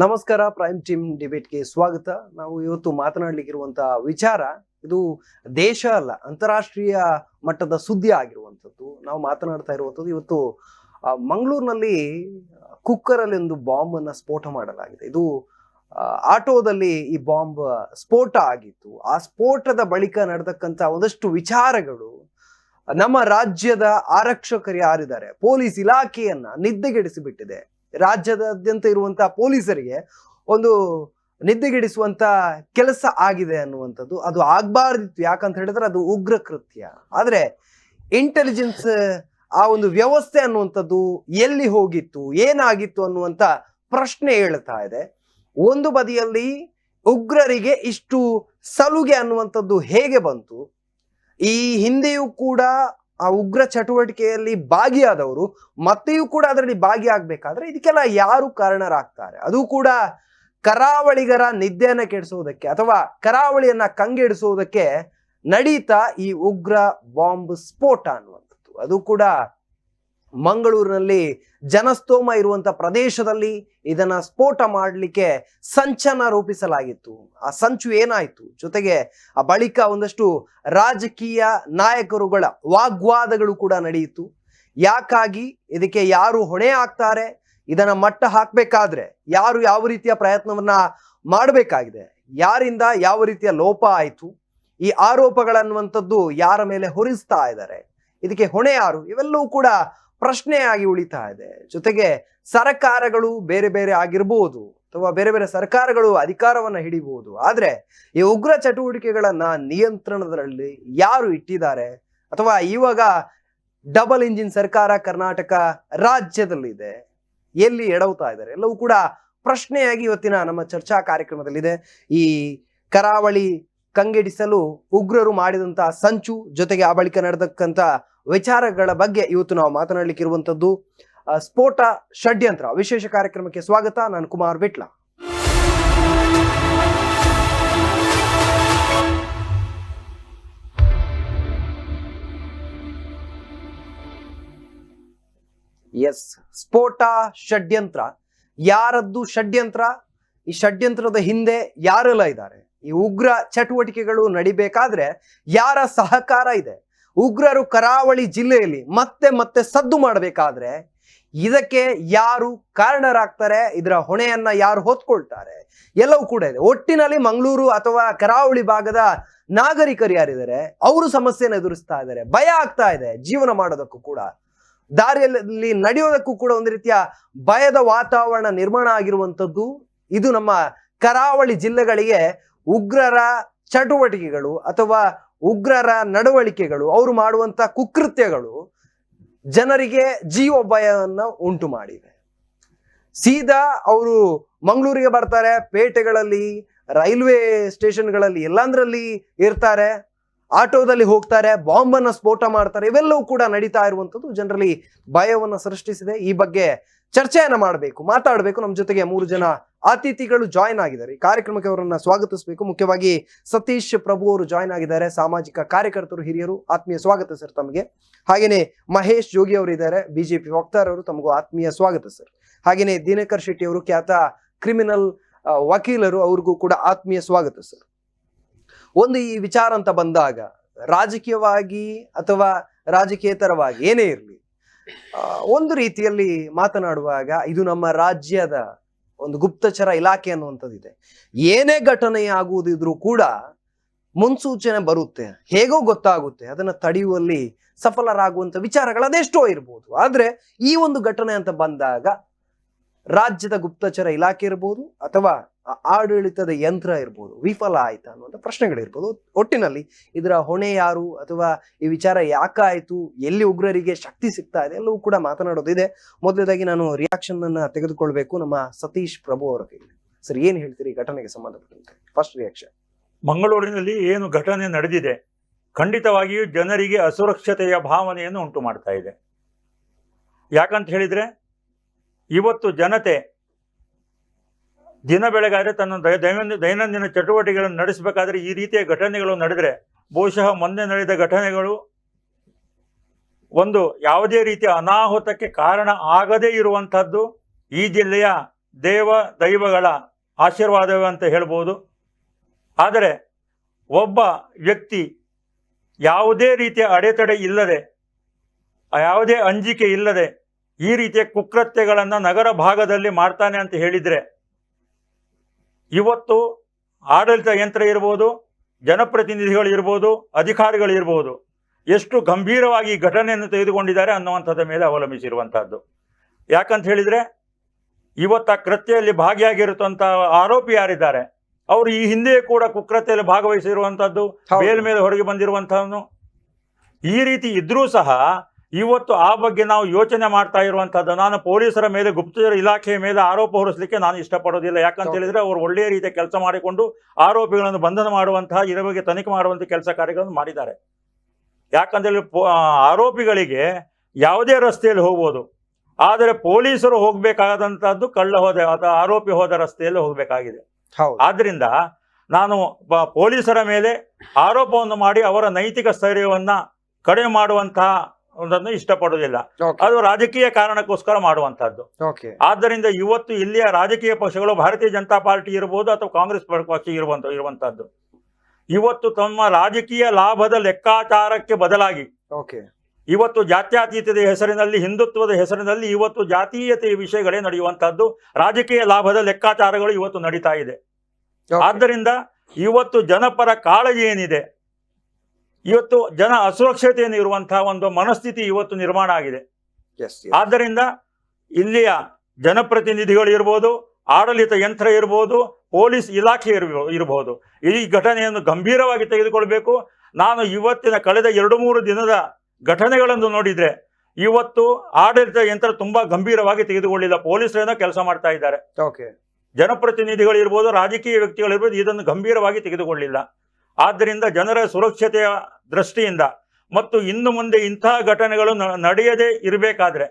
ನಮಸ್ಕಾರ, prime team ಡಿಬೇಟ್ಗೆ ಸ್ವಾಗತ. ನಾವು ಇವತ್ತು ಮಾತನಾಡಲಿಕ್ಕಿರುವಂತಹ ವಿಚಾರ ಇದು ದೇಶ ಅಲ್ಲ, ಅಂತಾರಾಷ್ಟ್ರೀಯ ಮಟ್ಟದ ಸುದ್ದಿ ಆಗಿರುವಂಥದ್ದು. ನಾವು ಮಾತನಾಡ್ತಾ ಇರುವಂಥದ್ದು ಇವತ್ತು ಮಂಗಳೂರಿನಲ್ಲಿ ಕುಕ್ಕರ್ ಅಲ್ಲಿ ಒಂದು ಬಾಂಬ್ ಅನ್ನ ಸ್ಫೋಟ ಮಾಡಲಾಗಿದೆ. ಇದು ಆಟೋದಲ್ಲಿ ಈ ಬಾಂಬ್ ಸ್ಫೋಟ ಆಗಿತ್ತು. ಆ ಸ್ಫೋಟದ ಬಳಿಕ ನಡೆದಕ್ಕಂತ ಒಂದಷ್ಟು ವಿಚಾರಗಳು ನಮ್ಮ ರಾಜ್ಯದ ಆರಕ್ಷಕರು ಯಾರಿದ್ದಾರೆ, ಪೊಲೀಸ್ ಇಲಾಖೆಯನ್ನ ನಿದ್ದೆಗೆಡಿಸಿಬಿಟ್ಟಿದೆ. ರಾಜ್ಯದಾದ್ಯಂತ ಇರುವಂತಹ ಪೊಲೀಸರಿಗೆ ಒಂದು ನಿದ್ದೆಗೆಡಿಸುವಂತ ಕೆಲಸ ಆಗಿದೆ ಅನ್ನುವಂಥದ್ದು. ಅದು ಆಗ್ಬಾರ್ದಿತ್ತು, ಯಾಕಂತ ಹೇಳಿದ್ರೆ ಅದು ಉಗ್ರ ಕೃತ್ಯ. ಆದ್ರೆ ಇಂಟೆಲಿಜೆನ್ಸ್ ಆ ಒಂದು ವ್ಯವಸ್ಥೆ ಅನ್ನುವಂಥದ್ದು ಎಲ್ಲಿ ಹೋಗಿತ್ತು, ಏನಾಗಿತ್ತು ಅನ್ನುವಂತ ಪ್ರಶ್ನೆ ಹೇಳ್ತಾ ಇದೆ. ಒಂದು ಬದಿಯಲ್ಲಿ ಉಗ್ರರಿಗೆ ಇಷ್ಟು ಸಲುಗೆ ಅನ್ನುವಂಥದ್ದು ಹೇಗೆ ಬಂತು? ಈ ಹಿಂದೆಯೂ ಕೂಡ ಆ ಉಗ್ರ ಚಟುವಟಿಕೆಯಲ್ಲಿ ಭಾಗಿಯಾದವರು ಮತ್ತೆಯೂ ಕೂಡ ಅದರಲ್ಲಿ ಭಾಗಿಯಾಗಬೇಕಾದ್ರೆ ಇದಕ್ಕೆಲ್ಲ ಯಾರು ಕಾರಣರಾಗ್ತಾರೆ? ಅದು ಕೂಡ ಕರಾವಳಿಗರ ನಿದ್ದೆಯನ್ನ ಕೆಡಿಸುವುದಕ್ಕೆ ಅಥವಾ ಕರಾವಳಿಯನ್ನ ಕಂಗೆಡಿಸುವುದಕ್ಕೆ ನಡೀತಾ ಈ ಉಗ್ರ ಬಾಂಬ್ ಸ್ಫೋಟ ಅನ್ನುವಂಥದ್ದು. ಅದು ಕೂಡ ಮಂಗಳೂರಿನಲ್ಲಿ ಜನಸ್ತೋಮ ಇರುವಂತ ಪ್ರದೇಶದಲ್ಲಿ ಇದನ್ನ ಸ್ಫೋಟ ಮಾಡಲಿಕ್ಕೆ ಸಂಚನ್ನ ರೂಪಿಸಲಾಗಿತ್ತು. ಆ ಸಂಚು ಏನಾಯ್ತು? ಜೊತೆಗೆ ಆ ಬಳಿಕ ಒಂದಷ್ಟು ರಾಜಕೀಯ ನಾಯಕರುಗಳ ವಾಗ್ವಾದಗಳು ಕೂಡ ನಡೆಯಿತು. ಯಾಕಾಗಿ, ಇದಕ್ಕೆ ಯಾರು ಹೊಣೆ ಆಗ್ತಾರೆ, ಇದನ್ನ ಮಟ್ಟ ಹಾಕ್ಬೇಕಾದ್ರೆ ಯಾರು ಯಾವ ರೀತಿಯ ಪ್ರಯತ್ನವನ್ನ ಮಾಡಬೇಕಾಗಿದೆ, ಯಾರಿಂದ ಯಾವ ರೀತಿಯ ಲೋಪ ಆಯ್ತು, ಈ ಆರೋಪಗಳನ್ನುವಂಥದ್ದು ಯಾರ ಮೇಲೆ ಹೊರಿಸ್ತಾ ಇದ್ದಾರೆ, ಇದಕ್ಕೆ ಹೊಣೆ ಯಾರು, ಇವೆಲ್ಲವೂ ಕೂಡ ಪ್ರಶ್ನೆಯಾಗಿ ಉಳಿತಾ ಇದೆ. ಜೊತೆಗೆ ಸರ್ಕಾರಗಳು ಬೇರೆ ಬೇರೆ ಆಗಿರ್ಬೋದು ಅಥವಾ ಬೇರೆ ಬೇರೆ ಸರ್ಕಾರಗಳು ಅಧಿಕಾರವನ್ನ ಹಿಡಿಬಹುದು, ಆದ್ರೆ ಈ ಉಗ್ರ ಚಟುವಟಿಕೆಗಳನ್ನ ನಿಯಂತ್ರಣದಲ್ಲಿ ಯಾರು ಇಟ್ಟಿದ್ದಾರೆ? ಅಥವಾ ಇವಾಗ ಡಬಲ್ ಇಂಜಿನ್ ಸರ್ಕಾರ ಕರ್ನಾಟಕ ರಾಜ್ಯದಲ್ಲಿದೆ, ಎಲ್ಲಿ ಎಡವ್ತಾ ಇದ್ದಾರೆ? ಎಲ್ಲವೂ ಕೂಡ ಪ್ರಶ್ನೆಯಾಗಿ ಇವತ್ತಿನ ನಮ್ಮ ಚರ್ಚಾ ಕಾರ್ಯಕ್ರಮದಲ್ಲಿದೆ. ಈ ಕರಾವಳಿ ಕಂಗೆಡಿಸಲು ಉಗ್ರರು ಮಾಡಿದಂತಹ ಸಂಚು, ಜೊತೆಗೆ ಆ ಬಳಿಕ ನಡೆದಕ್ಕಂತ ವಿಚಾರಗಳ ಬಗ್ಗೆ ಇವತ್ತು ನಾವು ಮಾತನಾಡಲಿಕ್ಕಿರುವಂಥದ್ದು. ಸ್ಫೋಟ ಷಡ್ಯಂತ್ರ ವಿಶೇಷ ಕಾರ್ಯಕ್ರಮಕ್ಕೆ ಸ್ವಾಗತ. ನಾನು ಕುಮಾರ್ ವಿಟ್ಲ. ಎಸ್, ಸ್ಫೋಟ ಷಡ್ಯಂತ್ರ. ಯಾರದ್ದು ಷಡ್ಯಂತ್ರ? ಈ ಷಡ್ಯಂತ್ರದ ಹಿಂದೆ ಯಾರೆಲ್ಲ ಇದ್ದಾರೆ? ಈ ಉಗ್ರ ಚಟುವಟಿಕೆಗಳು ನಡಿಬೇಕಾದ್ರೆ ಯಾರ ಸಹಕಾರ ಇದೆ? ಉಗ್ರರು ಕರಾವಳಿ ಜಿಲ್ಲೆಯಲ್ಲಿ ಮತ್ತೆ ಮತ್ತೆ ಸದ್ದು ಮಾಡಬೇಕಾದ್ರೆ ಇದಕ್ಕೆ ಯಾರು ಕಾರಣರಾಗ್ತಾರೆ? ಇದರ ಹೊಣೆಯನ್ನ ಯಾರು ಹೊತ್ಕೊಳ್ತಾರೆ? ಎಲ್ಲವೂ ಕೂಡ ಇದೆ. ಒಟ್ಟಿನಲ್ಲಿ ಮಂಗಳೂರು ಅಥವಾ ಕರಾವಳಿ ಭಾಗದ ನಾಗರಿಕರು ಯಾರಿದ್ದಾರೆ ಅವರು ಸಮಸ್ಯೆನ ಎದುರಿಸ್ತಾ ಇದ್ದಾರೆ. ಭಯ ಆಗ್ತಾ ಇದೆ ಜೀವನ ಮಾಡೋದಕ್ಕೂ ಕೂಡ, ದಾರಿಯಲ್ಲಿ ನಡೆಯೋದಕ್ಕೂ ಕೂಡ ಒಂದು ರೀತಿಯ ಭಯದ ವಾತಾವರಣ ನಿರ್ಮಾಣ ಆಗಿರುವಂಥದ್ದು. ಇದು ನಮ್ಮ ಕರಾವಳಿ ಜಿಲ್ಲೆಗಳಿಗೆ ಉಗ್ರರ ಚಟುವಟಿಕೆಗಳು ಅಥವಾ ಉಗ್ರರ ನಡವಳಿಕೆಗಳು, ಅವರು ಮಾಡುವಂತ ಕುಕೃತ್ಯಗಳು ಜನರಿಗೆ ಜೀವ ಭಯವನ್ನ ಉಂಟು ಮಾಡಿವೆ. ಸೀದಾ ಅವರು ಮಂಗಳೂರಿಗೆ ಬರ್ತಾರೆ, ಪೇಟೆಗಳಲ್ಲಿ, ರೈಲ್ವೆ ಸ್ಟೇಷನ್ಗಳಲ್ಲಿ ಎಲ್ಲಂದ್ರಲ್ಲಿ ಇರ್ತಾರೆ, ಆಟೋದಲ್ಲಿ ಹೋಗ್ತಾರೆ, ಬಾಂಬನ್ನ ಸ್ಫೋಟ ಮಾಡ್ತಾರೆ. ಇವೆಲ್ಲವೂ ಕೂಡ ನಡೀತಾ ಇರುವಂಥದ್ದು ಜನರಲ್ಲಿ ಭಯವನ್ನ ಸೃಷ್ಟಿಸಿದೆ. ಈ ಬಗ್ಗೆ ಚರ್ಚೆಯನ್ನ ಮಾಡಬೇಕು, ಮಾತಾಡಬೇಕು. ನಮ್ಮ ಜೊತೆಗೆ 3 ಜನ ಅತಿಥಿಗಳು ಜಾಯಿನ್ ಆಗಿದ್ದಾರೆ. ಈ ಕಾರ್ಯಕ್ರಮಕ್ಕೆ ಅವರನ್ನ ಸ್ವಾಗತಿಸಬೇಕು. ಮುಖ್ಯವಾಗಿ ಸತೀಶ್ ಪ್ರಭು ಅವರು ಜಾಯಿನ್ ಆಗಿದ್ದಾರೆ, ಸಾಮಾಜಿಕ ಕಾರ್ಯಕರ್ತರು, ಹಿರಿಯರು. ಆತ್ಮೀಯ ಸ್ವಾಗತ ಸರ್ ತಮಗೆ. ಹಾಗೇನೆ ಮಹೇಶ್ ಜೋಗಿ ಅವರು ಇದ್ದಾರೆ, ಬಿಜೆಪಿ ವಕ್ತಾರರು, ತಮಗೂ ಆತ್ಮೀಯ ಸ್ವಾಗತ ಸರ್. ಹಾಗೇನೆ ದಿನಕರ್ ಶೆಟ್ಟಿ ಅವರು, ಖ್ಯಾತ ಕ್ರಿಮಿನಲ್ ವಕೀಲರು, ಅವ್ರಿಗೂ ಕೂಡ ಆತ್ಮೀಯ ಸ್ವಾಗತ ಸರ್. ಒಂದು ಈ ವಿಚಾರ ಅಂತ ಬಂದಾಗ ರಾಜಕೀಯವಾಗಿ ಅಥವಾ ರಾಜಕೀಯೇತರವಾಗಿ ಏನೇ ಇರಲಿ, ಒಂದು ರೀತಿಯಲ್ಲಿ ಮಾತನಾಡುವಾಗ ಇದು ನಮ್ಮ ರಾಜ್ಯದ ಒಂದು ಗುಪ್ತಚರ ಇಲಾಖೆ ಅನ್ನುವಂಥದ್ದಿದೆ. ಏನೇ ಘಟನೆ ಆಗುವುದಿದ್ರೂ ಕೂಡ ಮುನ್ಸೂಚನೆ ಬರುತ್ತೆ, ಹೇಗೋ ಗೊತ್ತಾಗುತ್ತೆ, ಅದನ್ನ ತಡೆಯುವಲ್ಲಿ ಸಫಲರಾಗುವಂತ ವಿಚಾರಗಳು ಅದೆಷ್ಟೋ ಇರ್ಬೋದು. ಆದ್ರೆ ಈ ಒಂದು ಘಟನೆ ಅಂತ ಬಂದಾಗ ರಾಜ್ಯದ ಗುಪ್ತಚರ ಇಲಾಖೆ ಇರ್ಬೋದು ಅಥವಾ ಆಡಳಿತದ ಯಂತ್ರ ಇರ್ಬೋದು, ವಿಫಲ ಆಯ್ತಾ ಅನ್ನುವಂಥ ಪ್ರಶ್ನೆಗಳಿರ್ಬೋದು. ಒಟ್ಟಿನಲ್ಲಿ ಇದರ ಹೊಣೆ ಯಾರು ಅಥವಾ ಈ ವಿಚಾರ ಯಾಕಾಯ್ತು, ಎಲ್ಲಿ ಉಗ್ರರಿಗೆ ಶಕ್ತಿ ಸಿಗ್ತಾ ಇದೆ, ಎಲ್ಲವೂ ಕೂಡ ಮಾತನಾಡೋದಿದೆ. ಮೊದಲನೇದಾಗಿ ನಾನು ರಿಯಾಕ್ಷನ್ ಅನ್ನ ತೆಗೆದುಕೊಳ್ಬೇಕು ನಮ್ಮ ಸತೀಶ್ ಪ್ರಭು ಅವರ ಕೈಲಿ. ಸರ್, ಏನ್ ಹೇಳ್ತೀರಿ ಘಟನೆಗೆ ಸಂಬಂಧಪಟ್ಟಂತೆ? First reaction. ಮಂಗಳೂರಿನಲ್ಲಿ ಏನು ಘಟನೆ ನಡೆದಿದೆ ಖಂಡಿತವಾಗಿಯೂ ಜನರಿಗೆ ಅಸುರಕ್ಷತೆಯ ಭಾವನೆಯನ್ನು ಉಂಟು ಮಾಡ್ತಾ ಇದೆ. ಯಾಕಂತ ಹೇಳಿದ್ರೆ ಇವತ್ತು ಜನತೆ ದಿನ ಬೆಳಗಾದ್ರೆ ತನ್ನ ದೈನಂದಿನ ಚಟುವಟಿಕೆಗಳನ್ನು ನಡೆಸಬೇಕಾದ್ರೆ ಈ ರೀತಿಯ ಘಟನೆಗಳು ನಡೆದರೆ, ಬಹುಶಃ ಮೊನ್ನೆ ನಡೆದ ಘಟನೆಗಳು ಒಂದು ಯಾವುದೇ ರೀತಿಯ ಅನಾಹುತಕ್ಕೆ ಕಾರಣ ಆಗದೇ ಇರುವಂತಹದ್ದು ಈ ಜಿಲ್ಲೆಯ ದೈವಗಳ ಆಶೀರ್ವಾದವೇ ಅಂತ ಹೇಳ್ಬೋದು. ಆದರೆ ಒಬ್ಬ ವ್ಯಕ್ತಿ ಯಾವುದೇ ರೀತಿಯ ಅಡೆತಡೆ ಇಲ್ಲದೆ, ಯಾವುದೇ ಅಂಜಿಕೆ ಇಲ್ಲದೆ ಈ ರೀತಿಯ ಕುಕೃತ್ಯಗಳನ್ನು ನಗರ ಭಾಗದಲ್ಲಿ ಮಾಡ್ತಾನೆ ಅಂತ ಹೇಳಿದರೆ, ಇವತ್ತು ಆಡಳಿತ ಯಂತ್ರ ಇರ್ಬೋದು, ಜನಪ್ರತಿನಿಧಿಗಳು ಇರ್ಬೋದು, ಅಧಿಕಾರಿಗಳು ಇರ್ಬೋದು, ಎಷ್ಟು ಗಂಭೀರವಾಗಿ ಈ ಘಟನೆಯನ್ನು ತೆಗೆದುಕೊಂಡಿದ್ದಾರೆ ಅನ್ನುವಂಥದ್ರ ಮೇಲೆ ಅವಲಂಬಿಸಿರುವಂಥದ್ದು. ಯಾಕಂತ ಹೇಳಿದರೆ, ಇವತ್ತು ಆ ಕೃತ್ಯದಲ್ಲಿ ಭಾಗಿಯಾಗಿರುವಂಥ ಆರೋಪಿ ಯಾರಿದ್ದಾರೆ ಅವರು ಈ ಹಿಂದೆ ಕೂಡ ಕುಕೃತ್ಯದಲ್ಲಿ ಭಾಗವಹಿಸಿರುವಂಥದ್ದು, ಬೇಲ್ ಮೇಲೆ ಹೊರಗೆ ಬಂದಿರುವಂಥವನು. ಈ ರೀತಿ ಇದ್ರೂ ಸಹ ಇವತ್ತು ಆ ಬಗ್ಗೆ ನಾವು ಯೋಚನೆ ಮಾಡ್ತಾ ಇರುವಂಥದ್ದು. ನಾನು ಪೊಲೀಸರ ಮೇಲೆ, ಗುಪ್ತಚರ ಇಲಾಖೆಯ ಮೇಲೆ ಆರೋಪ ಹೊರಿಸಲಿಕ್ಕೆ ನಾನು ಇಷ್ಟಪಡೋದಿಲ್ಲ. ಯಾಕಂತ ಹೇಳಿದ್ರೆ ಅವರು ಒಳ್ಳೆಯ ರೀತಿಯ ಕೆಲಸ ಮಾಡಿಕೊಂಡು ಆರೋಪಿಗಳನ್ನು ಬಂಧನ ಮಾಡುವಂತಹ, ಇದರ ಬಗ್ಗೆ ತನಿಖೆ ಮಾಡುವಂಥ ಕೆಲಸ ಕಾರ್ಯಗಳನ್ನು ಮಾಡಿದ್ದಾರೆ. ಯಾಕಂತೇಳಿ ಆರೋಪಿಗಳಿಗೆ ಯಾವುದೇ ರಸ್ತೆಯಲ್ಲಿ ಹೋಗ್ಬೋದು, ಆದರೆ ಪೊಲೀಸರು ಹೋಗಬೇಕಾದಂಥದ್ದು ಕಳ್ಳ ಹೋದ ಅಥವಾ ಆರೋಪಿ ಹೋದ ರಸ್ತೆಯಲ್ಲಿ ಹೋಗಬೇಕಾಗಿದೆ. ಆದ್ರಿಂದ ನಾನು ಪೊಲೀಸರ ಮೇಲೆ ಆರೋಪವನ್ನು ಮಾಡಿ ಅವರ ನೈತಿಕ ಸ್ಥೈರ್ಯವನ್ನ ಕಡಿಮೆ ಮಾಡುವಂತಹ ಒಂದನ್ನು ಇಷ್ಟಪಡುವುದಿಲ್ಲ. ಅದು ರಾಜಕೀಯ ಕಾರಣಕ್ಕೋಸ್ಕರ ಮಾಡುವಂತಹದ್ದು. ಆದ್ದರಿಂದ ಇವತ್ತು ಇಲ್ಲಿಯ ರಾಜಕೀಯ ಪಕ್ಷಗಳು, ಭಾರತೀಯ ಜನತಾ ಪಾರ್ಟಿ ಇರಬಹುದು ಅಥವಾ ಕಾಂಗ್ರೆಸ್ ಪಕ್ಷ ಇರುವಂತಹದ್ದು, ಇವತ್ತು ತಮ್ಮ ರಾಜಕೀಯ ಲಾಭದ ಲೆಕ್ಕಾಚಾರಕ್ಕೆ ಬದಲಾಗಿ ಇವತ್ತು ಜಾತ್ಯತೀತದ ಹೆಸರಿನಲ್ಲಿ, ಹಿಂದುತ್ವದ ಹೆಸರಿನಲ್ಲಿ ಇವತ್ತು ಜಾತೀಯತೆಯ ವಿಷಯಗಳೇ ನಡೆಯುವಂತಹದ್ದು, ರಾಜಕೀಯ ಲಾಭದ ಲೆಕ್ಕಾಚಾರಗಳು ಇವತ್ತು ನಡೀತಾ ಇದೆ. ಆದ್ದರಿಂದ ಇವತ್ತು ಜನಪರ ಕಾಳಜಿ ಏನಿದೆ, ಇವತ್ತು ಜನ ಅಸುರಕ್ಷತೆಯನ್ನು ಇರುವಂತಹ ಒಂದು ಮನಸ್ಥಿತಿ ಇವತ್ತು ನಿರ್ಮಾಣ ಆಗಿದೆ. ಆದ್ದರಿಂದ ಇಲ್ಲಿಯ ಜನಪ್ರತಿನಿಧಿಗಳು ಇರ್ಬೋದು, ಆಡಳಿತ ಯಂತ್ರ ಇರ್ಬೋದು, ಪೊಲೀಸ್ ಇಲಾಖೆ ಇರಬಹುದು, ಈ ಘಟನೆಯನ್ನು ಗಂಭೀರವಾಗಿ ತೆಗೆದುಕೊಳ್ಬೇಕು. ನಾನು ಇವತ್ತಿನ ಕಳೆದ 2-3 ದಿನದ ಘಟನೆಗಳನ್ನು ನೋಡಿದ್ರೆ ಇವತ್ತು ಆಡಳಿತ ಯಂತ್ರ ತುಂಬಾ ಗಂಭೀರವಾಗಿ ತೆಗೆದುಕೊಳ್ಳಿಲ್ಲ. ಪೊಲೀಸರೇನೋ ಕೆಲಸ ಮಾಡ್ತಾ ಇದ್ದಾರೆ, ಜನಪ್ರತಿನಿಧಿಗಳು ಇರ್ಬೋದು, ರಾಜಕೀಯ ವ್ಯಕ್ತಿಗಳಿರ್ಬೋದು, ಇದನ್ನು ಗಂಭೀರವಾಗಿ ತೆಗೆದುಕೊಳ್ಳಿಲ್ಲ. ಆದ್ದರಿಂದ ಜನರ ಸುರಕ್ಷತೆಯ ದೃಷ್ಟಿಯಿಂದ ಮತ್ತು ಇನ್ನು ಮುಂದೆ ಇಂತಹ ಘಟನೆಗಳು ನಡೆಯದೇ ಇರಬೇಕಾದ್ರೆ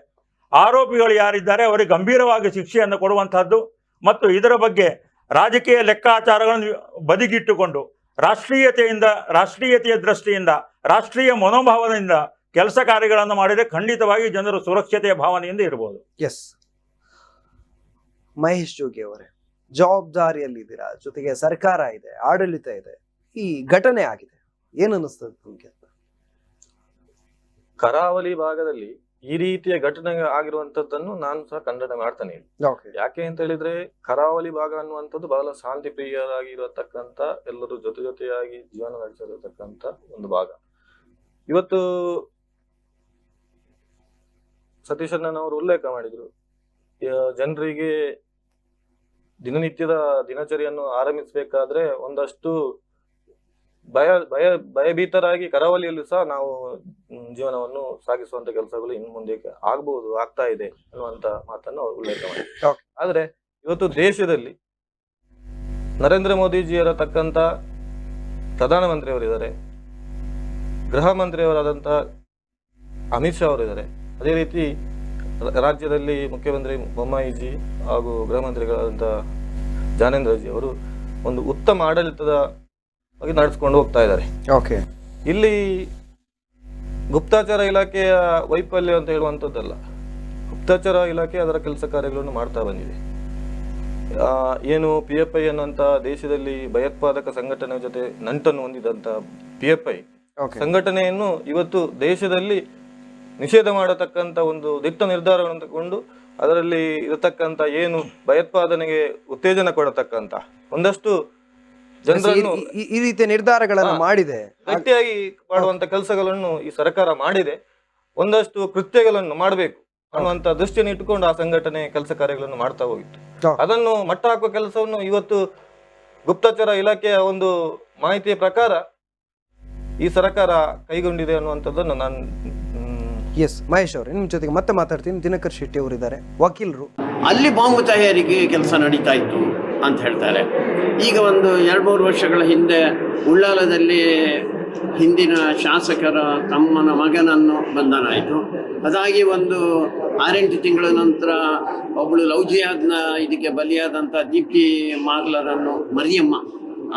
ಆರೋಪಿಗಳು ಯಾರಿದ್ದಾರೆ ಅವರಿಗೆ ಗಂಭೀರವಾಗಿ ಶಿಕ್ಷೆಯನ್ನು ಕೊಡುವಂತಹದ್ದು ಮತ್ತು ಇದರ ಬಗ್ಗೆ ರಾಜಕೀಯ ಲೆಕ್ಕಾಚಾರಗಳನ್ನು ಬದಿಗಿಟ್ಟುಕೊಂಡು ರಾಷ್ಟ್ರೀಯತೆಯ ದೃಷ್ಟಿಯಿಂದ, ರಾಷ್ಟ್ರೀಯ ಮನೋಭಾವದಿಂದ ಕೆಲಸ ಕಾರ್ಯಗಳನ್ನು ಮಾಡಿದರೆ ಖಂಡಿತವಾಗಿ ಜನರು ಸುರಕ್ಷತೆಯ ಭಾವನೆಯಿಂದ ಇರಬಹುದು. ಮಹೇಶ್ ಜೋಗಿ ಅವರೇ, ಜವಾಬ್ದಾರಿಯಲ್ಲಿದ್ದೀರಾ, ಜೊತೆಗೆ ಸರ್ಕಾರ ಇದೆ, ಆಡಳಿತ ಇದೆ, ಈ ಘಟನೆ ಆಗಿದೆ, ಏನು ಅನಿಸ್ತದೆ ನಿಮ್ಗೆ? ಕರಾವಳಿ ಭಾಗದಲ್ಲಿ ಈ ರೀತಿಯ ಘಟನೆ ಆಗಿರುವಂತದ್ದನ್ನು ನಾನು ಸಹ ಖಂಡನೆ ಮಾಡ್ತಾನೆ. ಯಾಕೆ ಅಂತ ಹೇಳಿದ್ರೆ, ಕರಾವಳಿ ಭಾಗ ಅನ್ನುವಂಥದ್ದು ಬಹಳ ಶಾಂತಿ ಪ್ರಿಯರಾಗಿರತಕ್ಕಂತ, ಎಲ್ಲರೂ ಜೊತೆಯಾಗಿ ಜೀವನ ನಡೆಸಿರತಕ್ಕಂತ ಒಂದು ಭಾಗ. ಇವತ್ತು ಸತೀಶ್ ಅಣ್ಣನವರು ಉಲ್ಲೇಖ ಮಾಡಿದ್ರು, ಜನರಿಗೆ ದಿನನಿತ್ಯದ ದಿನಚರಿಯನ್ನು ಆರಂಭಿಸಬೇಕಾದ್ರೆ ಒಂದಷ್ಟು ಭಯಭೀತರಾಗಿ ಕರಾವಳಿಯಲ್ಲಿ ಸಹ ನಾವು ಜೀವನವನ್ನು ಸಾಗಿಸುವಂತ ಕೆಲಸಗಳು ಇನ್ನು ಮುಂದೆ ಆಗ್ತಾ ಇದೆ ಅನ್ನುವಂತ ಮಾತನ್ನು ಅವರು ಉಲ್ಲೇಖ ಮಾಡಿದ್ರು. ಆದ್ರೆ ಇವತ್ತು ದೇಶದಲ್ಲಿ ನರೇಂದ್ರ ಮೋದಿಜಿಯವರ ತಕ್ಕಂತ ಪ್ರಧಾನಮಂತ್ರಿಯವರಿದ್ದಾರೆ, ಗೃಹ ಮಂತ್ರಿಯವರಾದಂತ ಅಮಿತ್ ಶಾ ಅವರಿದ್ದಾರೆ, ಅದೇ ರೀತಿ ರಾಜ್ಯದಲ್ಲಿ ಮುಖ್ಯಮಂತ್ರಿ ಬೊಮ್ಮಾಯಿಜಿ ಹಾಗೂ ಗೃಹ ಮಂತ್ರಿಗಳಾದಂಥ ಜ್ಞಾನೇಂದ್ರಜಿ ಅವರು ಒಂದು ಉತ್ತಮ ಆಡಳಿತದ ಬಗ್ಗೆ ನಡೆಸ್ಕೊಂಡು ಹೋಗ್ತಾ ಇದ್ದಾರೆ. ಇಲ್ಲಿ ಗುಪ್ತಚರ ಇಲಾಖೆಯ ವೈಫಲ್ಯ ಅಂತ ಹೇಳುವಂಥದ್ದಲ್ಲ, ಗುಪ್ತಚರ ಇಲಾಖೆ ಅದರ ಕೆಲಸ ಕಾರ್ಯಗಳನ್ನು ಮಾಡ್ತಾ ಬಂದಿದೆ. ಏನು PFI ಅನ್ನುವಂತ ದೇಶದಲ್ಲಿ ಭಯೋತ್ಪಾದಕ ಸಂಘಟನೆ ಜೊತೆ ನಂಟನ್ನು ಹೊಂದಿದಂತ PFI ಸಂಘಟನೆಯನ್ನು ಇವತ್ತು ದೇಶದಲ್ಲಿ ನಿಷೇಧ ಮಾಡತಕ್ಕಂತ ಒಂದು ದಿಟ್ಟ ನಿರ್ಧಾರವನ್ನು ತಗೊಂಡು ಅದರಲ್ಲಿ ಇರತಕ್ಕಂತ ಏನು ಭಯೋತ್ಪಾದನೆಗೆ ಉತ್ತೇಜನ ಕೊಡತಕ್ಕಂತ ಒಂದಷ್ಟು ಜನರನ್ನು ಈ ರೀತಿಯ ನಿರ್ಧಾರಗಳನ್ನು ಮಾಡಿದೆ, ಗಟ್ಟಿಯಾಗಿ ಮಾಡುವಂತ ಕೆಲಸಗಳನ್ನು ಈ ಸರ್ಕಾರ ಮಾಡಿದೆ. ಒಂದಷ್ಟು ಕೃತ್ಯಗಳನ್ನು ಮಾಡಬೇಕು ಅನ್ನುವಂತ ದೃಷ್ಟಿಯನ್ನು ಇಟ್ಟುಕೊಂಡು ಆ ಸಂಘಟನೆ ಕೆಲಸ ಕಾರ್ಯಗಳನ್ನು ಮಾಡ್ತಾ ಹೋಗಿತ್ತು. ಅದನ್ನು ಮಟ್ಟ ಹಾಕುವ ಕೆಲಸವನ್ನು ಇವತ್ತು ಗುಪ್ತಚರ ಇಲಾಖೆಯ ಒಂದು ಮಾಹಿತಿಯ ಪ್ರಕಾರ ಈ ಸರ್ಕಾರ ಕೈಗೊಂಡಿದೆ ಅನ್ನುವಂಥದ್ದನ್ನು ನಾನು ಮಹೇಶ್ ಅವರು ನಿಮ್ಮ ಜೊತೆಗೆ ಮತ್ತೆ ಮಾತಾಡ್ತೀನಿ. ದಿನಕರ್ ಶೆಟ್ಟಿ ಅವರಿದ್ದಾರೆ, ವಕೀಲರು. ಅಲ್ಲಿ ಬಾಂಬ್ ತಯಾರಿಕೆ ಕೆಲಸ ನಡೀತಾ ಇತ್ತು ಅಂತ ಹೇಳ್ತಾರೆ. ಈಗ ಒಂದು 2-3 ವರ್ಷಗಳ ಹಿಂದೆ ಉಳ್ಳಾಲದಲ್ಲಿ ಹಿಂದಿನ ಶಾಸಕರ ತಮ್ಮನ ಮಗನನ್ನು ಬಂಧನ ಆಯಿತು. ಅದಾಗಿ ಒಂದು 6-8 ತಿಂಗಳ ನಂತರ ಒಬ್ಬಳು ಲವ್ ಜಿಹಾದ್ನ ಇದಕ್ಕೆ ಬಲಿಯಾದಂಥ ದೀಪ್ತಿ ಮಾರ್ಲರನ್ನು, ಮರಿಯಮ್ಮ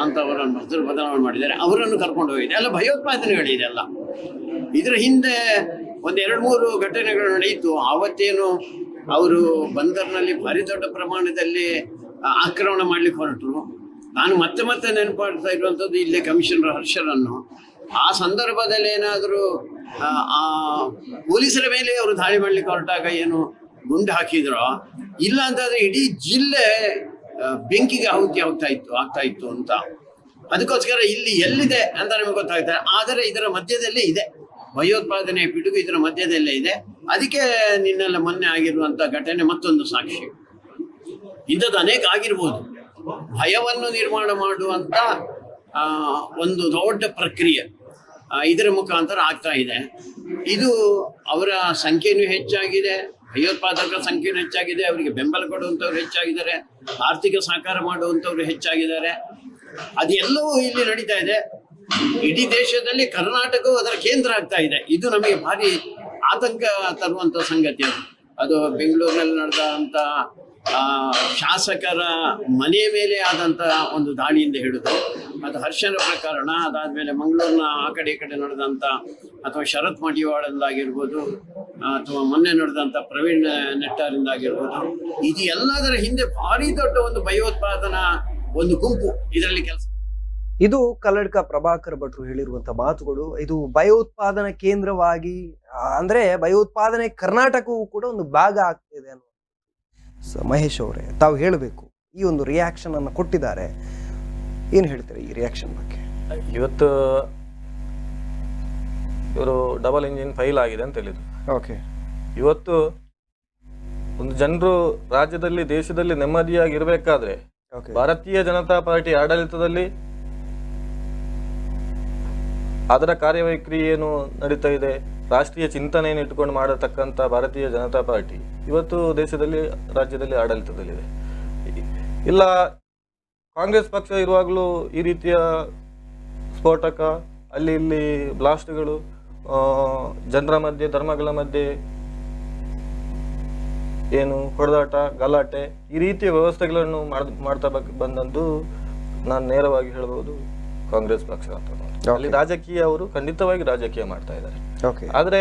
ಅಂತವರನ್ನು ಹೆಸರು ಬದಲಾವಣೆ ಮಾಡಿದ್ದಾರೆ, ಅವರನ್ನು ಕರ್ಕೊಂಡು ಹೋಗಿದೆ. ಎಲ್ಲ ಭಯೋತ್ಪಾದನೆಗಳಿದೆಲ್ಲ. ಇದರ ಹಿಂದೆ ಒಂದು 2-3 ಘಟನೆಗಳು ನಡೆಯಿತು. ಆವತ್ತೇನು ಅವರು ಬಂದರ್ನಲ್ಲಿ ಭಾರಿ ದೊಡ್ಡ ಪ್ರಮಾಣದಲ್ಲಿ ಆಕ್ರಮಣ ಮಾಡ್ಲಿಕ್ಕೆ ಹೊರಟರು. ನಾನು ಮತ್ತೆ ಮತ್ತೆ ನೆನಪಾಡ್ತಾ ಇರುವಂಥದ್ದು ಇಲ್ಲೇ ಕಮಿಷನರ್ ಹರ್ಷರನ್ನು. ಆ ಸಂದರ್ಭದಲ್ಲಿ ಏನಾದರೂ ಆ ಪೊಲೀಸರ ಮೇಲೆ ಅವರು ದಾಳಿ ಮಾಡ್ಲಿಕ್ಕೆ ಹೊರಟಾಗ ಏನು ಗುಂಡು ಹಾಕಿದ್ರೋ, ಇಲ್ಲ ಅಂತಂದ್ರೆ ಇಡೀ ಜಿಲ್ಲೆ ಬೆಂಕಿಗೆ ಆಗ್ತಾ ಇತ್ತು ಅಂತ. ಅದಕ್ಕೋಸ್ಕರ ಇಲ್ಲಿ ಎಲ್ಲಿದೆ ಅಂತ ನಮಗೆ ಗೊತ್ತಾಗ್ತದೆ. ಆದರೆ ಇದರ ಮಧ್ಯದಲ್ಲೇ ಇದೆ ಭಯೋತ್ಪಾದನೆ ಪಿಡುಗು, ಇದರ ಮಧ್ಯದಲ್ಲೇ ಇದೆ. ಅದಕ್ಕೆ ನಿನ್ನೆಲ್ಲ ಮೊನ್ನೆ ಆಗಿರುವಂತ ಘಟನೆ ಮತ್ತೊಂದು ಸಾಕ್ಷಿ. ಇಂಥದ್ದು ಅನೇಕ ಆಗಿರ್ಬೋದು. ಭಯವನ್ನು ನಿರ್ಮಾಣ ಮಾಡುವಂತ ಒಂದು ದೊಡ್ಡ ಪ್ರಕ್ರಿಯೆ ಇದರ ಮುಖಾಂತರ ಆಗ್ತಾ ಇದೆ. ಇದು ಅವರ ಸಂಖ್ಯೆನೂ ಹೆಚ್ಚಾಗಿದೆ, ಭಯೋತ್ಪಾದಕರ ಸಂಖ್ಯೆನೂ ಹೆಚ್ಚಾಗಿದೆ, ಅವರಿಗೆ ಬೆಂಬಲ ಕೊಡುವಂಥವ್ರು ಹೆಚ್ಚಾಗಿದ್ದಾರೆ, ಆರ್ಥಿಕ ಸಹಕಾರ ಮಾಡುವಂಥವ್ರು ಹೆಚ್ಚಾಗಿದ್ದಾರೆ. ಅದೆಲ್ಲವೂ ಇಲ್ಲಿ ನಡೀತಾ ಇದೆ. ಇಡೀ ದೇಶದಲ್ಲಿ ಕರ್ನಾಟಕವು ಅದರ ಕೇಂದ್ರ ಆಗ್ತಾ ಇದೆ. ಇದು ನಮಗೆ ಭಾರಿ ಆತಂಕ ತರುವಂತ ಸಂಗತಿ. ಅದು ಬೆಂಗಳೂರಿನಲ್ಲಿ ನಡೆದಂತ ಶಾಸಕರ ಮನೆಯ ಮೇಲೆ ಆದಂತ ಒಂದು ದಾಳಿಯಿಂದ ಹಿಡಿದು ಅದು ಹರ್ಷನ ಪ್ರಕರಣ, ಅದಾದ್ಮೇಲೆ ಮಂಗಳೂರಿನ ಆ ಕಡೆ ಈ ಕಡೆ ನಡೆದಂತ ಅಥವಾ ಶರತ್ ಮಡಿವಾಳಂದಾಗಿರ್ಬೋದು ಅಥವಾ ಮೊನ್ನೆ ನಡೆದಂತ ಪ್ರವೀಣ್ ನೆಟ್ಟಾರಿಂದಾಗಿರ್ಬೋದು, ಇದು ಎಲ್ಲದರ ಹಿಂದೆ ಭಾರಿ ದೊಡ್ಡ ಒಂದು ಭಯೋತ್ಪಾದನಾ ಒಂದು ಗುಂಪು ಇದರಲ್ಲಿ ಕೆಲಸ. ಇದು ಕಲ್ಲಡ್ಕ ಪ್ರಭಾಕರ್ ಭಟ್ರು ಹೇಳಿರುವಂತ ಮಾತುಗಳು. ಇದು ಭಯೋತ್ಪಾದನಾ ಕೇಂದ್ರವಾಗಿ ಅಂದ್ರೆ ಭಯೋತ್ಪಾದನೆ ಕರ್ನಾಟಕವೂ ಕೂಡ ಒಂದು ಭಾಗ ಆಗ್ತಿದೆ ಅನ್ನೋ. ಮಹೇಶ್ ಅವರೇ, ತಾವು ಹೇಳಬೇಕು, ಈ ಒಂದು ರಿಯಾಕ್ಷನ್ ಅನ್ನು ಕೊಟ್ಟಿದ್ದಾರೆ, ಏನ್ ಹೇಳ್ತೀರಾ ಈ ರಿಯಾಕ್ಷನ್ ಬಗ್ಗೆ? ಇವತ್ತು ಇವರು ಡಬಲ್ ಇಂಜಿನ್ ಫೈಲ್ ಆಗಿದೆ ಅಂತ ಹೇಳಿದ್ರು. ಓಕೆ, ಇವತ್ತು ಒಂದು ಜನರು ರಾಜ್ಯದಲ್ಲಿ ದೇಶದಲ್ಲಿ ನೆಮ್ಮದಿಯಾಗಿರ್ಬೇಕಾದ್ರೆ ಭಾರತೀಯ ಜನತಾ ಪಾರ್ಟಿ ಆಡಳಿತದಲ್ಲಿ ಅದರ ಕಾರ್ಯವೈಖರಿ ಏನು ನಡೀತಾ ಇದೆ, ರಾಷ್ಟ್ರೀಯ ಚಿಂತನೆಯನ್ನು ಇಟ್ಟುಕೊಂಡು ಮಾಡತಕ್ಕಂಥ ಭಾರತೀಯ ಜನತಾ ಪಾರ್ಟಿ ಇವತ್ತು ದೇಶದಲ್ಲಿ ರಾಜ್ಯದಲ್ಲಿ ಆಡಳಿತದಲ್ಲಿದೆ. ಇಲ್ಲ ಕಾಂಗ್ರೆಸ್ ಪಕ್ಷ ಇರುವಾಗಲೂ ಈ ರೀತಿಯ ಸ್ಫೋಟಕ, ಅಲ್ಲಿ ಇಲ್ಲಿ ಬ್ಲಾಸ್ಟ್ಗಳು, ಜನರ ಮಧ್ಯೆ ಧರ್ಮಗಳ ಮಧ್ಯೆ ಏನು ಹೊಡೆದಾಟ ಗಲಾಟೆ, ಈ ರೀತಿಯ ವ್ಯವಸ್ಥೆಗಳನ್ನು ಮಾಡ್ತಾ ಬಂದದ್ದು ನಾನು ನೇರವಾಗಿ ಹೇಳ್ಬೋದು ಕಾಂಗ್ರೆಸ್ ಪಕ್ಷ ಅಂತ. ಅಲ್ಲಿ ರಾಜಕೀಯ ಅವರು ಖಂಡಿತವಾಗಿ ರಾಜಕೀಯ ಮಾಡ್ತಾ ಇದ್ದಾರೆ. ಆದ್ರೆ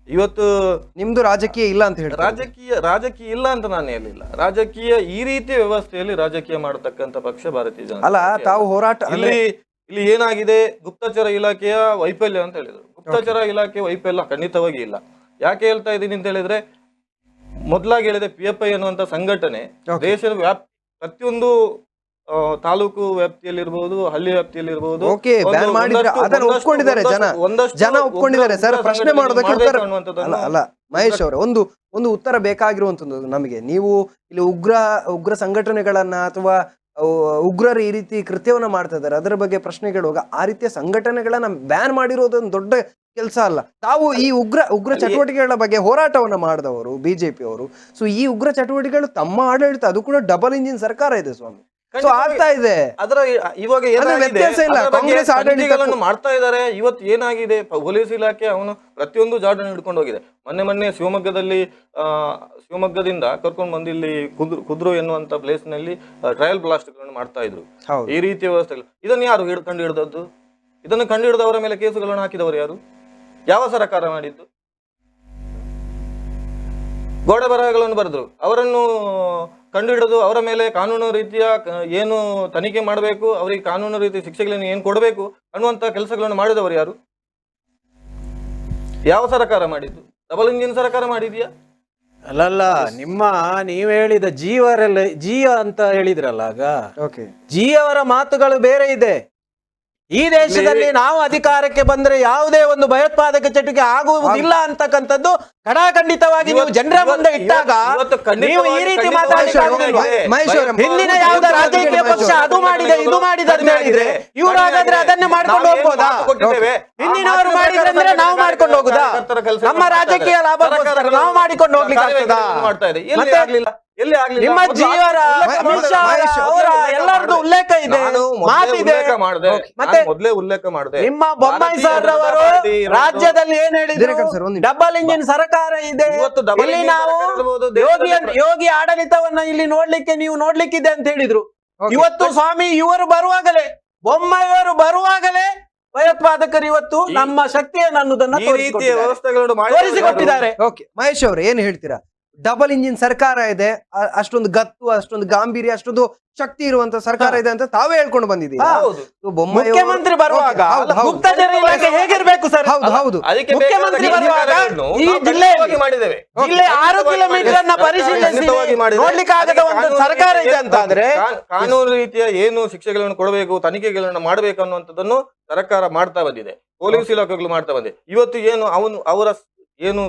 ಇವತ್ತು ನಿಮ್ದು ರಾಜಕೀಯ ಇಲ್ಲ ಅಂತ ಹೇಳಿ ರಾಜಕೀಯ ಇಲ್ಲ ಅಂತ ನಾನು ಹೇಳಿಲ್ಲ. ರಾಜಕೀಯ ಈ ರೀತಿಯ ವ್ಯವಸ್ಥೆಯಲ್ಲಿ ರಾಜಕೀಯ ಮಾಡತಕ್ಕಂತ ಪಕ್ಷ ಭಾರತೀಯ ಜನತಾ ಅಲ್ಲ. ತಾವು ಹೋರಾಟ ಇಲ್ಲಿ ಏನಾಗಿದೆ, ಗುಪ್ತಚರ ಇಲಾಖೆಯ ವೈಫಲ್ಯ ಅಂತ ಹೇಳಿದ್ರು. ಗುಪ್ತಚರ ಇಲಾಖೆ ವೈಫಲ್ಯ ಖಂಡಿತವಾಗಿ ಇಲ್ಲ. ಯಾಕೆ ಹೇಳ್ತಾ ಇದ್ದೀನಿ ಅಂತ ಹೇಳಿದ್ರೆ, ಮೊದಲಾಗಿ ಹೇಳಿದೆ PFI ಅನ್ನುವಂತ ಸಂಘಟನೆ ದೇಶದ ಪ್ರತಿಯೊಂದು ತಾಲೂಕು ವ್ಯಾಪ್ತಿಯಲ್ಲಿರ್ಬಹುದು, ಹಳ್ಳಿ ವ್ಯಾಪ್ತಿಯಲ್ಲಿರ್ಬಹುದು ಜನ ಒಪ್ಕೊಂಡಿದ್ದಾರೆ ಸರ್. ಪ್ರಶ್ನೆ ಮಾಡೋದಕ್ಕೆ ಅಲ್ಲ ಮಹೇಶ್ ಅವರೇ, ಒಂದು ಉತ್ತರ ಬೇಕಾಗಿರುವಂತದ್ದು ನಮಗೆ. ನೀವು ಇಲ್ಲಿ ಉಗ್ರ ಸಂಘಟನೆಗಳನ್ನ ಅಥವಾ ಉಗ್ರರು ಈ ರೀತಿ ಕೃತ್ಯವನ್ನ ಮಾಡ್ತಾ ಇದ್ದಾರೆ, ಅದರ ಬಗ್ಗೆ ಪ್ರಶ್ನೆಗಳು ಆ ರೀತಿಯ ಸಂಘಟನೆಗಳನ್ನ ಬ್ಯಾನ್ ಮಾಡಿರೋದೊಂದು ದೊಡ್ಡ ಕೆಲಸ ಅಲ್ಲ. ತಾವು ಈ ಉಗ್ರ ಚಟುವಟಿಕೆಗಳ ಬಗ್ಗೆ ಹೋರಾಟವನ್ನ ಮಾಡಿದವರು ಬಿಜೆಪಿ ಅವರು. ಸೊ ಈ ಉಗ್ರ ಚಟುವಟಿಕೆಗಳು ತಮ್ಮ ಆಡಳಿತ, ಅದು ಕೂಡ ಡಬಲ್ ಇಂಜಿನ್ ಸರ್ಕಾರ ಇದೆ ಸ್ವಾಮಿ, ಆಗ್ತಾ ಇದೆ. ಅದರ ಇವಾಗ ಆಡಳಿತಗಳನ್ನು ಮಾಡ್ತಾ ಇದ್ದಾರೆ. ಇವತ್ತು ಏನಾಗಿದೆ, ಪೊಲೀಸ್ ಇಲಾಖೆ ಅವನು ಪ್ರತಿಯೊಂದು ಜಾಡನ್ನು ಹಿಡ್ಕೊಂಡು ಹೋಗಿದೆ. ಮೊನ್ನೆ ಶಿವಮೊಗ್ಗದಿಂದ ಕರ್ಕೊಂಡು ಬಂದು ಇಲ್ಲಿ ಕುದ್ರು ಎನ್ನುವಂತ ಪ್ಲೇಸ್ ನಲ್ಲಿ ಟ್ರಯಲ್ ಬ್ಲಾಸ್ಟ್ ಗಳನ್ನು ಮಾಡ್ತಾ ಇದ್ರು. ಈ ರೀತಿಯ ವ್ಯವಸ್ಥೆಗಳು, ಇದನ್ನು ಯಾರು ಕಂಡು ಹಿಡಿದದ್ದು? ಇದನ್ನು ಕಂಡು ಹಿಡಿದವರ ಮೇಲೆ ಕೇಸುಗಳನ್ನು ಹಾಕಿದವರು ಯಾರು? ಯಾವ ಸರ್ಕಾರ ಮಾಡಿದ್ದು? ಗೋಡೆ ಬರಹಗಳನ್ನು ಬರೆದ್ರು, ಅವರನ್ನು ಕಂಡು ಹಿಡಿದು ಅವರ ಮೇಲೆ ಕಾನೂನು ರೀತಿಯ ಏನು ತನಿಖೆ ಮಾಡಬೇಕು, ಅವರಿಗೆ ಕಾನೂನು ರೀತಿಯ ಶಿಕ್ಷೆಗಳನ್ನು ಏನು ಕೊಡಬೇಕು ಅನ್ನುವಂತ ಕೆಲಸಗಳನ್ನು ಮಾಡಿದವರು ಯಾರು? ಯಾವ ಸರ್ಕಾರ ಮಾಡಿದ್ದು? ಡಬಲ್ ಇಂಜಿನ್ ಸರ್ಕಾರ ಮಾಡಿದ್ಯಾ? ಅಲ್ಲಲ್ಲ, ನೀವ್ ಹೇಳಿದ ಜೀವ ಅಂತ ಹೇಳಿದ್ರಲ್ಲ, ಆಗ ಅವರ ಮಾತುಗಳು ಬೇರೆ ಇದೆ. ಈ ದೇಶದಲ್ಲಿ ನಾವು ಅಧಿಕಾರಕ್ಕೆ ಬಂದ್ರೆ ಯಾವುದೇ ಒಂದು ಭಯೋತ್ಪಾದಕ ಚಟುವಟಿಕೆ ಆಗುವುದಿಲ್ಲ ಅಂತಕ್ಕಂಥದ್ದು ಕಡಾಖಂಡಿತವಾಗಿ ನೀವು ಜನರ ಮುಂದೆ ಇಟ್ಟಾಗ ನೀವು ಈ ರೀತಿ ಹಿಂದಿನ ಯಾವುದೇ ರಾಜಕೀಯ ಪಕ್ಷ ಅದು ಮಾಡಿದೆ ಇದು ಮಾಡಿದೆ ಅಂತ ಹೇಳಿದ್ರೆ ಇವರು ಹಾಗಾದ್ರೆ ಅದನ್ನೇ ಮಾಡ್ಕೊಂಡು ಹೋಗ್ಬೋದಾ? ಹಿಂದಿನವರು ಮಾಡಿದ್ರೆ ಅಂದ್ರೆ ನಾವು ಮಾಡ್ಕೊಂಡು ಹೋಗುದಾ? ನಮ್ಮ ರಾಜಕೀಯ ಲಾಭಕ್ಕೋಸ್ಕರ ನಾವು ಮಾಡಿಕೊಂಡು ಹೋಗ್ಲಿಕ್ಕೆ ನಿಮ್ಮ ಜೀವರ ಎಲ್ಲರದ್ದು ಉಲ್ಲೇಖ ಇದೆ, ಮೊದಲೇ ಉಲ್ಲೇಖ ಮಾಡಿದೆ. ನಿಮ್ಮ ಬೊಮ್ಮಾಯಿ ಸರ್ ಅವರು ರಾಜ್ಯದಲ್ಲಿ ಏನ್ ಹೇಳಿದ್ರು, ಡಬಲ್ ಇಂಜಿನ್ ಸರ್ಕಾರ ಇದೆ, ಇಲ್ಲಿ ನಾವು ಯೋಗಿ ಆಡಳಿತವನ್ನ ಇಲ್ಲಿ ನೀವು ನೋಡ್ಲಿಕ್ಕಿದೆ ಅಂತ ಹೇಳಿದ್ರು. ಇವತ್ತು ಸ್ವಾಮಿ ಇವರು ಬರುವಾಗಲೇ, ಬೊಮ್ಮಾಯಿಯವರು ಬರುವಾಗಲೇ ಭಯೋತ್ಪಾದಕರು ಇವತ್ತು ನಮ್ಮ ಶಕ್ತಿಯನ್ನು ಅನ್ನೋದನ್ನ ತೋರಿಸಿಕೊಟ್ಟಿದ್ದಾರೆ. ಮಹೇಶ್ ಅವರು ಏನ್ ಹೇಳ್ತೀರಾ? ಡಬಲ್ ಇಂಜಿನ್ ಸರ್ಕಾರ ಇದೆ, ಅಷ್ಟೊಂದು ಗತ್ತು, ಅಷ್ಟೊಂದು ಗಾಂಭೀರ್ಯ, ಅಷ್ಟೊಂದು ಶಕ್ತಿ ಇರುವಂತ ಸರ್ಕಾರ ಇದೆ ಅಂತ ತಾವೇ ಹೇಳ್ಕೊಂಡು ಬಂದಿದ್ದೀರಿ. ಹೌದು. ಮುಖ್ಯಮಂತ್ರಿ ಬರುವಾಗ ಗುಪ್ತಚರ ಇಲಾಖೆ ಹೇಗಿರ್ಬೇಕು ಸರ್? ಹೌದು. ಅದಕ್ಕೆ ಮುಖ್ಯಮಂತ್ರಿ ಬರುವಾಗ ಈ ಖಂಡಿತವಾಗಿ ಮಾಡಿದ್ದೇವೆ. ಜಿಲ್ಲೆ 6 ಕಿಲೋಮೀಟರ್ ಅನ್ನ ಪರಿಶೀಲಿಸಿ ಖಂಡಿತವಾಗಿ ಮಾಡಿದ್ದೇವೆ. ನೋಡ್ಲಿಕ್ಕೆ ಆಗದ ಒಂದು ಸರ್ಕಾರ ಇದೆ ಅಂತ ಆದ್ರೆ ಕಾನೂನು ರೀತಿಯ ಏನು ಶಿಕ್ಷೆಗಳನ್ನು ಕೊಡಬೇಕು, ತನಿಖೆಗಳನ್ನು ಮಾಡಬೇಕು ಅನ್ನುವಂಥದ್ದನ್ನು ಸರ್ಕಾರ ಮಾಡ್ತಾ ಬಂದಿದೆ, ಪೊಲೀಸ್ ಇಲಾಖೆಗಳು ಮಾಡ್ತಾ ಬಂದಿದೆ. ಇವತ್ತು ಏನು ಅವರ ಏನು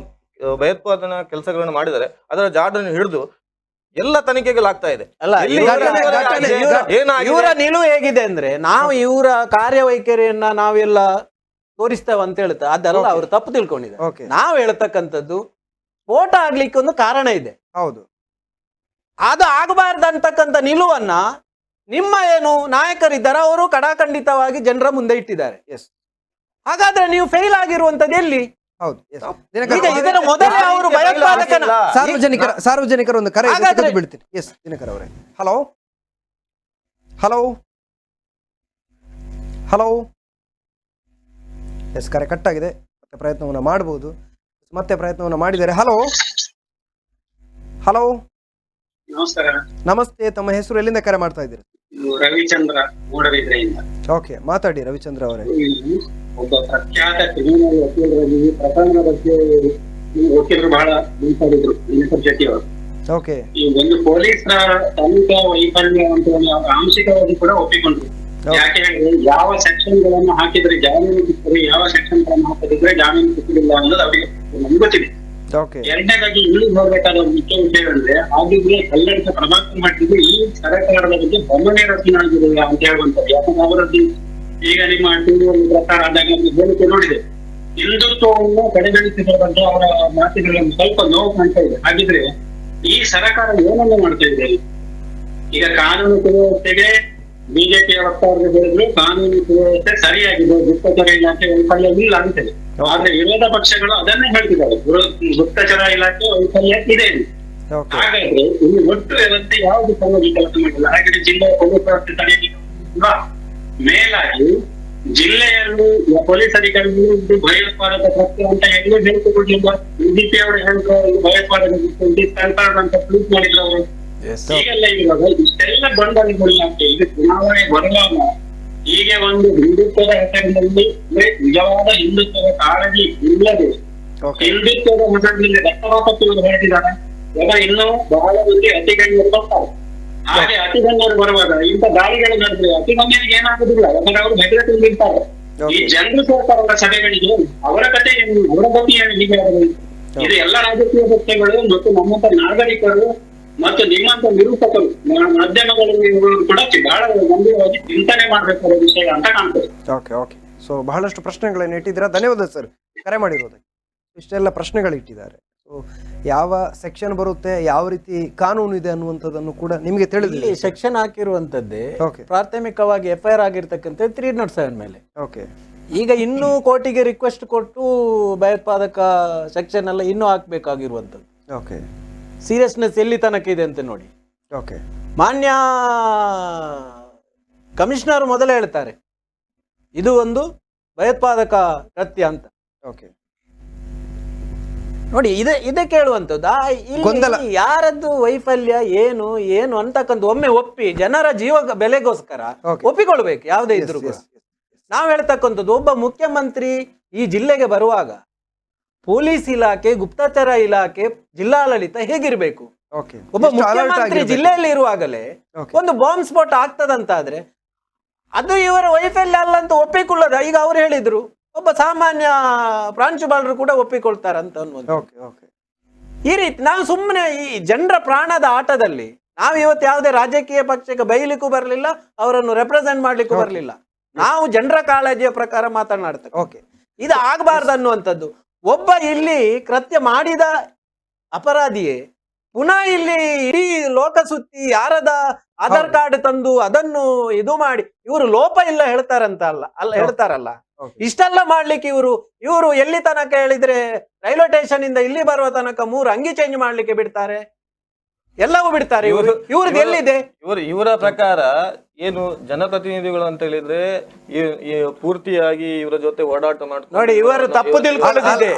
ಭಯೋತ್ಪಾದನಾ ಕೆಲಸಗಳನ್ನು ಮಾಡಿದರೆ ಅದರ ಜಾಡನ್ನು ಹಿಡಿದು ಎಲ್ಲ ತನಿಖೆಗಳಾಗ್ತಾ ಇದೆ. ಅಲ್ಲ, ಇವರ ನಿಲುವು ಹೇಗಿದೆ ಅಂದ್ರೆ ನಾವು ಇವರ ಕಾರ್ಯವೈಖರಿಯನ್ನ ನಾವೆಲ್ಲ ತೋರಿಸ್ತೇವೆ ಅಂತ ಹೇಳ್ತಾ ಅದೆಲ್ಲ ಅವರು ತಪ್ಪು ತಿಳ್ಕೊಂಡಿದ್ದಾರೆ. ನಾವು ಹೇಳ್ತಕ್ಕಂಥದ್ದು ಸ್ಫೋಟ ಆಗ್ಲಿಕ್ಕೆ ಒಂದು ಕಾರಣ ಇದೆ. ಹೌದು, ಅದು ಆಗಬಾರ್ದಂತಕ್ಕಂಥ ನಿಲುವನ್ನ ನಿಮ್ಮ ಏನು ನಾಯಕರಿದ್ದಾರೆ ಅವರು ಕಡಾಖಂಡಿತವಾಗಿ ಜನರ ಮುಂದೆ ಇಟ್ಟಿದ್ದಾರೆ. ಎಸ್, ಹಾಗಾದ್ರೆ ನೀವು ಫೇಲ್ ಆಗಿರುವಂತದ್ದು ಎಲ್ಲಿ? ಹೌದು. ಈಗ ಇದರ ಮೊದಲೇ ಅವರು ಭಯೋತ್ಪಾದಕನ ಸಾರ್ವಜನಿಕರ ಒಂದು ಕರೆ ಹಾಗಾದ್ರೆ ಬಿಡ್ತೀನಿ. ಎಸ್, ದಿನಕರ್ ಅವರೇ, ಹಲೋ ಹಲೋ ಹಲೋ. ಎಸ್, ಕರೆ ಕಟ್ ಆಗಿದೆ. ಮತ್ತೆ ಪ್ರಯತ್ನವನ್ನ ಮಾಡಬಹುದು. ಮತ್ತೆ ಪ್ರಯತ್ನವನ್ನ ಮಾಡಿದ್ದಾರೆ. ಹಲೋ ಹಲೋ, ನಮಸ್ಕಾರ. ನಮಸ್ತೆ. ತಮ್ಮ ಹೆಸರು, ಎಲ್ಲಿಂದ ಕರೆ ಮಾಡ್ತಾ ಇದ್ದೀರಿ? ರವಿಚಂದ್ರ ಮೂಡಬಿದ್ರೆಯಿಂದ. ಓಕೆ, ಮಾತಾಡಿ ರವಿಚಂದ್ರ ಅವರೇ. ಒಬ್ಬ ಪ್ರಖ್ಯಾತ ಕ್ರಿಮಿನಲ್ ವಕೀಲರಲ್ಲಿ ಪ್ರಕರಣದ ಬಗ್ಗೆ ವಕೀಲರು ಬಹಳ ಮಾತಾಡಿದ್ರು, ದಿನಕರ್ ಶೆಟ್ಟಿ ಅವರು. ಓಕೆ, ಈ ಒಂದು ಪೊಲೀಸರ ತನಿಖಾ ವೈಫಲ್ಯ ಅಂತ ಆಂಶಿಕವಾಗಿ ಕೂಡ ಒಪ್ಪಿಕೊಂಡ್ರು. ಯಾಕೆ ಹೇಳಿದ್ರೆ ಯಾವ ಸೆಕ್ಷನ್ ಗಳನ್ನು ಹಾಕಿದ್ರೆ ಜಾಮೀನು ಸಿಗ್ತದೆ, ಯಾವ ಸೆಕ್ಷನ್ ಗಳನ್ನು ಹಾಕಿದ್ರೆ ಜಾಮೀನು ಸಿಕ್ಕಿಲ್ಲ ಅನ್ನೋದು ಅವರಿಗೆ ನಮ್ಗೆ ಗೊತ್ತಿದೆ. ಎರಡನೇದಾಗಿ ಇಲ್ಲಿ ಹೋಗ್ಬೇಕಾದ ಮುಖ್ಯ ವಿಷಯ ಅಂದ್ರೆ ಆಗಿದ್ರೆ ಕಲ್ಲಡಿತ ಪ್ರಭಾಕರ್ ಮಾಡಿದ್ರು ಈ ಸರ್ಕಾರದ ಬಗ್ಗೆ ಗಮನ ರಚನೆ ಆಗಿದೆ ಅಂತ ಹೇಳುವಂಥದ್ದು. ಯಾಕಂದ್ರೆ ಅವರದ್ದು ಈಗ ನಿಮ್ಮ ಟಿವಿಯಲ್ಲಿ ಪ್ರಚಾರ ಆದಾಗ ಹೇಳಿಕೆ ನೋಡಿದೆ, ಹಿಂದುತ್ವವನ್ನು ಕಡೆಗಣಿಸಿದ ಬಗ್ಗೆ ಅವರ ಮಾತುಗಳಲ್ಲಿ ಸ್ವಲ್ಪ ನೋವು ಕಾಣ್ತಾ ಇದೆ. ಹಾಗಿದ್ರೆ ಈ ಸರ್ಕಾರ ಏನನ್ನು ಮಾಡ್ತಾ ಇದೆ? ಈಗ ಕಾನೂನು ಸುವ್ಯವಸ್ಥೆಗೆ ಬಿಜೆಪಿಯ ವಕ್ತಾರರು ಹೇಳಿದ್ರು ಕಾನೂನು ಸುವ್ಯವಸ್ಥೆ ಸರಿಯಾಗಿದೆ, ಗುಪ್ತಚರ ಇಲಾಖೆ ವೈಫಲ್ಯ ಇಲ್ಲ ಅಂತೇಳಿ. ಆದ್ರೆ ವಿರೋಧ ಪಕ್ಷಗಳು ಅದನ್ನೇ ಹೇಳ್ತಿದ್ದಾರೆ, ಗುಪ್ತಚರ ಇಲಾಖೆ ವೈಫಲ್ಯ ಇದೆ. ಹಾಗಾದ್ರೆ ಇಲ್ಲಿ ಒಟ್ಟು ವ್ಯವಸ್ಥೆ ಯಾವುದು ಸರಿಯಾಗಿ ಕೆಲಸ ಮಾಡಿಲ್ಲ. ಹಾಗಾದ್ರೆ ಜಿಲ್ಲೆಯ ಪೊಲೀಸ್ ವ್ಯವಸ್ಥೆ ಸರಿಯಾಗಿ ಮೇಲಾಗಿ ಜಿಲ್ಲೆಯಲ್ಲಿ ಪೊಲೀಸ್ ಅಧಿಕಾರಿಗಳು ಭಯೋತ್ಪಾದಕ ಕೃತ್ಯ ಅಂತ ಎಲ್ಲೂ ಹೇಳಿಕೆ ಕೊಡ್ಲಿಲ್ಲ. ಬಿಜೆಪಿ ಅವರು ಹೇಳಿದ್ರು ಭಯೋತ್ಪಾದಕ ಅಂತ ಟ್ವೀಟ್ ಮಾಡಿದ್ರು ಅವರು. ಹೀಗೆಲ್ಲ ಇರುವಾಗ ಇಷ್ಟೆಲ್ಲ ಗೊಂದಲಗಳು ಯಾಕೆ? ಇದು ಚುನಾವಣೆ ಬರುವಾಗ ಹೀಗೆ ಒಂದು ಹಿಂದುತ್ವದ ಹೆಸರಿನಲ್ಲಿ ನಿಜವಾದ ಹಿಂದುತ್ವದ ಕಾಳಜಿ ಇಲ್ಲದೆ ಹಿಂದುತ್ವದ ಹೆಸರಿನಲ್ಲಿ ರಕ್ತಪಾತಕ್ಕೆ ಹೇಳ್ತಿದ್ದಾರೆ. ಈಗ ಇನ್ನೂ ಬಹಳ ಮಂದಿ ಅತಿಗಣ್ಯರು ಬರ್ತಾರೆ. ಹಾಗೆ ಅತಿಗಣ್ಯರು ಬರುವಾಗ ಇಂಥ ದಾಳಿಗಳು ನಡೆದ್ರೆ ಅತಿಗಣ್ಯರಿಗೆ ಏನಾಗುದಿಲ್ಲ, ಯಾಕಂದ್ರೆ ಅವರು ಹೆದರಿಕೆಯಲ್ಲಿ ಇರ್ತಾರೆ. ಈ ಜನರು ಸೇರ್ತಾರಲ್ಲ ಸಭೆಗಳಿಗೆ, ಅವರ ಕಥೆ ಏನು, ಅವರ ಗತಿ ಏನು? ಹೀಗೆ ಇದು ಎಲ್ಲ ರಾಜಕೀಯ ಪಕ್ಷಗಳು ಮತ್ತು ನಮ್ಮಂತ ನಾಗರಿಕರು ಮತ್ತು ನಿಮ್ಮಂತ ನಿರೂಪಕರು ಮಾಧ್ಯಮಗಳಲ್ಲಿ ಕೂಡ ಬಹಳ ಗಂಭೀರವಾಗಿ ಚಿಂತನೆ ಮಾಡಬೇಕಾದ ವಿಷಯ ಅಂತ ಕಾಣ್ತದೆ. Okay okay. ಸೊ ಬಹಳಷ್ಟು ಪ್ರಶ್ನೆಗಳನ್ನು ಇಟ್ಟಿದ್ದೀರಾ, ಧನ್ಯವಾದ ಸರ್ ಕರೆ ಮಾಡಿರೋದಕ್ಕೆ. ಇಷ್ಟೆಲ್ಲ ಪ್ರಶ್ನೆಗಳು ಇಟ್ಟಿದ್ದಾರೆ. ಸೊ ಯಾವ ಸೆಕ್ಷನ್ ಬರುತ್ತೆ, ಯಾವ ರೀತಿ ಕಾನೂನು ಇದೆ ಅನ್ನುವಂಥದ್ದನ್ನು ಕೂಡ ನಿಮಗೆ ತಿಳಿದಿದೆ. ಸೆಕ್ಷನ್ ಹಾಕಿರುವಂತದ್ದೇ ಪ್ರಾಥಮಿಕವಾಗಿ FIR ಆಗಿರ್ತಕ್ಕಂಥ 307 ಮೇಲೆ. ಓಕೆ, ಈಗ ಇನ್ನೂ ಕೋರ್ಟಿಗೆ ರಿಕ್ವೆಸ್ಟ್ ಕೊಟ್ಟು ಭಯೋತ್ಪಾದಕ ಸೆಕ್ಷನ್ ಎಲ್ಲ ಇನ್ನೂ ಹಾಕ್ಬೇಕಾಗಿರುವಂತದ್ದು. ಓಕೆ, ಸೀರಿಯಸ್ನೆಸ್ ಎಲ್ಲಿ ತನಕ ಇದೆ ಅಂತ ನೋಡಿ. ಓಕೆ, ಮಾನ್ಯ ಕಮಿಷನರ್ ಮೊದಲೇ ಹೇಳ್ತಾರೆ ಇದು ಒಂದು ಭಯೋತ್ಪಾದಕ ಕೃತ್ಯ ಅಂತ. ಓಕೆ, ನೋಡಿ ಇದೇ ಕೇಳುವಂಥದ್ದು. ಇಲ್ಲಿ ಯಾರದ್ದು ವೈಫಲ್ಯ ಏನು ಏನು ಅಂತಕ್ಕಂಥ ಒಮ್ಮೆ ಒಪ್ಪಿ ಜನರ ಜೀವ ಬೆಲೆಗೋಸ್ಕರ ಒಪ್ಪಿಕೊಳ್ಬೇಕು ಯಾವುದೇ ಇದ್ರು ಕೂಡ. ನಾವು ಹೇಳ್ತಕ್ಕಂಥದ್ದು ಒಬ್ಬ ಮುಖ್ಯಮಂತ್ರಿ ಈ ಜಿಲ್ಲೆಗೆ ಬರುವಾಗ ಪೊಲೀಸ್ ಇಲಾಖೆ, ಗುಪ್ತಚರ ಇಲಾಖೆ, ಜಿಲ್ಲಾಡಳಿತ ಹೇಗಿರ್ಬೇಕು? ಒಬ್ಬ ಮುಖ್ಯಮಂತ್ರಿ ಜಿಲ್ಲೆಯಲ್ಲಿ ಇರುವಾಗಲೇ ಒಂದು ಬಾಂಬ್ ಸ್ಫೋಟ ಆಗ್ತದಂತಾದ್ರೆ ಅದು ಇವರ ವೈಫಲ್ಯ ಅಲ್ಲ ಅಂತ ಒಪ್ಪಿಕೊಳ್ಳದ. ಈಗ ಅವ್ರು ಹೇಳಿದ್ರು ಒಬ್ಬ ಸಾಮಾನ್ಯ ಪ್ರಾಂಶುಪಾಲರು ಕೂಡ ಒಪ್ಪಿಕೊಳ್ತಾರಂತ ಅನ್ನೋದು. ಈ ರೀತಿ ನಾವು ಸುಮ್ಮನೆ ಈ ಜನರ ಪ್ರಾಣದ ಆಟದಲ್ಲಿ ನಾವು ಇವತ್ತು ಯಾವುದೇ ರಾಜಕೀಯ ಪಕ್ಷಕ್ಕೆ ಬೈಲಿಕ್ಕೂ ಬರಲಿಲ್ಲ, ಅವರನ್ನು ರೆಪ್ರೆಸೆಂಟ್ ಮಾಡ್ಲಿಕ್ಕೂ ಬರಲಿಲ್ಲ. ನಾವು ಜನರ ಕಾಳಜಿಯ ಪ್ರಕಾರ ಮಾತನಾಡ್ತೇವೆ. ಇದು ಆಗಬಾರ್ದು ಅನ್ನುವಂಥದ್ದು. ಒಬ್ಬ ಇಲ್ಲಿ ಕೃತ್ಯ ಮಾಡಿದ ಅಪರಾಧಿಯೇ ಪುನಃ ಇಲ್ಲಿ ಇಡೀ ಲೋಕ ಸುತ್ತಿ ಯಾರದ ಆಧಾರ್ ಕಾರ್ಡ್ ತಂದು ಅದನ್ನು ಇದು ಮಾಡಿ ಇವರು ಲೋಪ ಇಲ್ಲ ಹೇಳ್ತಾರಲ್ಲ. ಇಷ್ಟೆಲ್ಲ ಮಾಡ್ಲಿಕ್ಕೆ ಇವರು ಎಲ್ಲಿ ತನಕ ಹೇಳಿದ್ರೆ ರೈಲ್ವೆ ಸ್ಟೇಷನ್ ಇಂದ ಇಲ್ಲಿ ಬರುವ ತನಕ 3 ಅಂಗಿ ಚೇಂಜ್ ಮಾಡ್ಲಿಕ್ಕೆ ಬಿಡ್ತಾರೆ, ಎಲ್ಲವೂ ಬಿಡ್ತಾರೆ. ಇವ್ರದ್ದು ಎಲ್ಲಿದೆ? ಇವರ ಪ್ರಕಾರ ಏನು ಜನಪ್ರತಿನಿಧಿಗಳು ಅಂತ ಹೇಳಿದ್ರೆ ಈ ಪೂರ್ತಿಯಾಗಿ ಇವರ ಜೊತೆ ಓಡಾಟ ಮಾಡ್ಕೊಂಡು ನೋಡಿ, ಇವರು ತಪ್ಪು ತಿಳ್ಕೊಳ್ಳೋದಿದೆ.